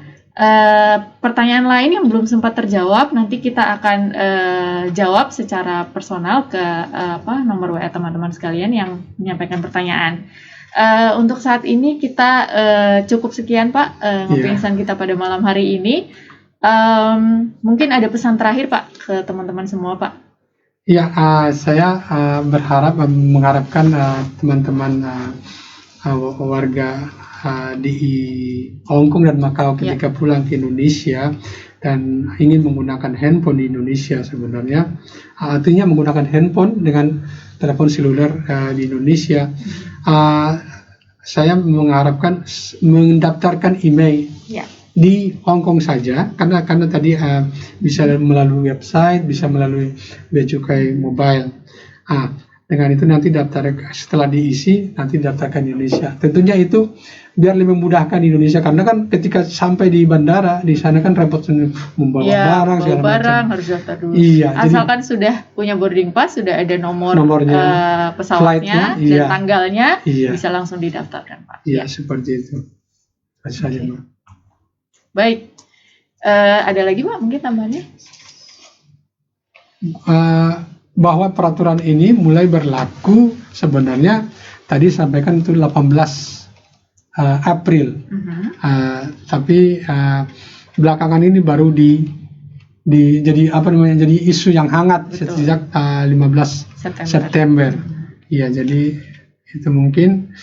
Pertanyaan lain yang belum sempat terjawab nanti kita akan jawab secara personal ke nomor WA teman-teman sekalian yang menyampaikan pertanyaan. Untuk saat ini kita cukup sekian Pak Ngopi Insan kita pada malam hari ini. Mungkin ada pesan terakhir Pak ke teman-teman semua Pak. Ya, saya mengharapkan teman-teman warga di Hong Kong dan Macau ketika pulang ke Indonesia dan ingin menggunakan handphone di Indonesia sebenarnya, artinya menggunakan handphone dengan telepon seluler di Indonesia, saya mengharapkan mendaftarkan email di Hong Kong saja, karena tadi bisa melalui website, bisa melalui bea cukai mobile. Dengan itu nanti setelah diisi nanti daftarkan di Indonesia. Tentunya itu biar lebih memudahkan di Indonesia, karena kan ketika sampai di bandara di sana kan repot membawa barang segala macam. Harus daftar dulu. Iya, asalkan sudah punya boarding pass, sudah ada nomornya, pesawatnya dan tanggalnya, bisa langsung didaftarkan, Pak. Iya, seperti itu. Saja, Mbak. Baik. Ada lagi, Pak, mungkin tambahannya? Bahwa peraturan ini mulai berlaku sebenarnya tadi sampaikan itu 18 April, tapi belakangan ini baru jadi jadi isu yang hangat sejak 15 September. Iya, jadi itu mungkin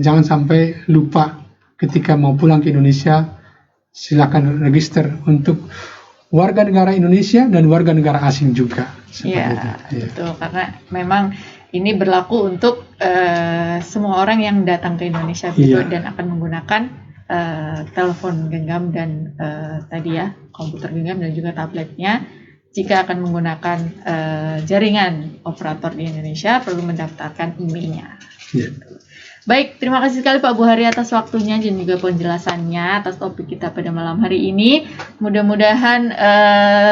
jangan sampai lupa ketika mau pulang ke Indonesia, silakan register untuk warga negara Indonesia dan warga negara asing juga. Betul, karena memang ini berlaku untuk semua orang yang datang ke Indonesia dan akan menggunakan telepon genggam dan komputer genggam dan juga tabletnya. Jika akan menggunakan jaringan operator di Indonesia, perlu mendaftarkan emailnya. Baik, terima kasih sekali Pak Buhari atas waktunya dan juga penjelasannya atas topik kita pada malam hari ini. Mudah-mudahan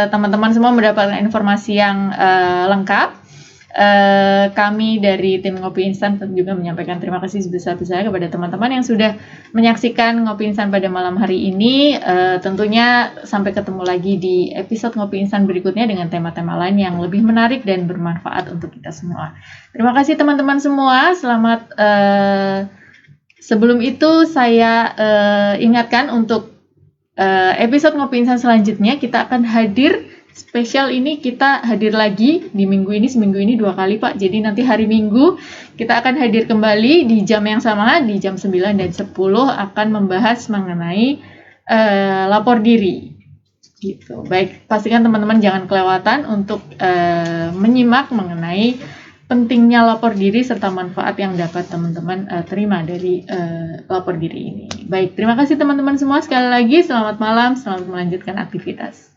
teman-teman semua mendapatkan informasi yang lengkap. Kami dari tim Ngopi Instan juga menyampaikan terima kasih sebesar-besarnya kepada teman-teman yang sudah menyaksikan Ngopi Instan pada malam hari ini. Tentunya sampai ketemu lagi di episode Ngopi Instan berikutnya dengan tema-tema lain yang lebih menarik dan bermanfaat untuk kita semua. Terima kasih teman-teman semua. Selamat. Sebelum itu saya ingatkan untuk episode Ngopi Instan selanjutnya kita akan hadir. Spesial ini kita hadir lagi di minggu ini, seminggu ini 2 kali Pak. Jadi nanti hari Minggu kita akan hadir kembali di jam yang sama, di jam 9 dan 10 akan membahas mengenai lapor diri. Gitu. Baik, pastikan teman-teman jangan kelewatan untuk menyimak mengenai pentingnya lapor diri serta manfaat yang dapat teman-teman terima dari lapor diri ini. Baik, terima kasih teman-teman semua. Sekali lagi selamat malam, selamat melanjutkan aktivitas.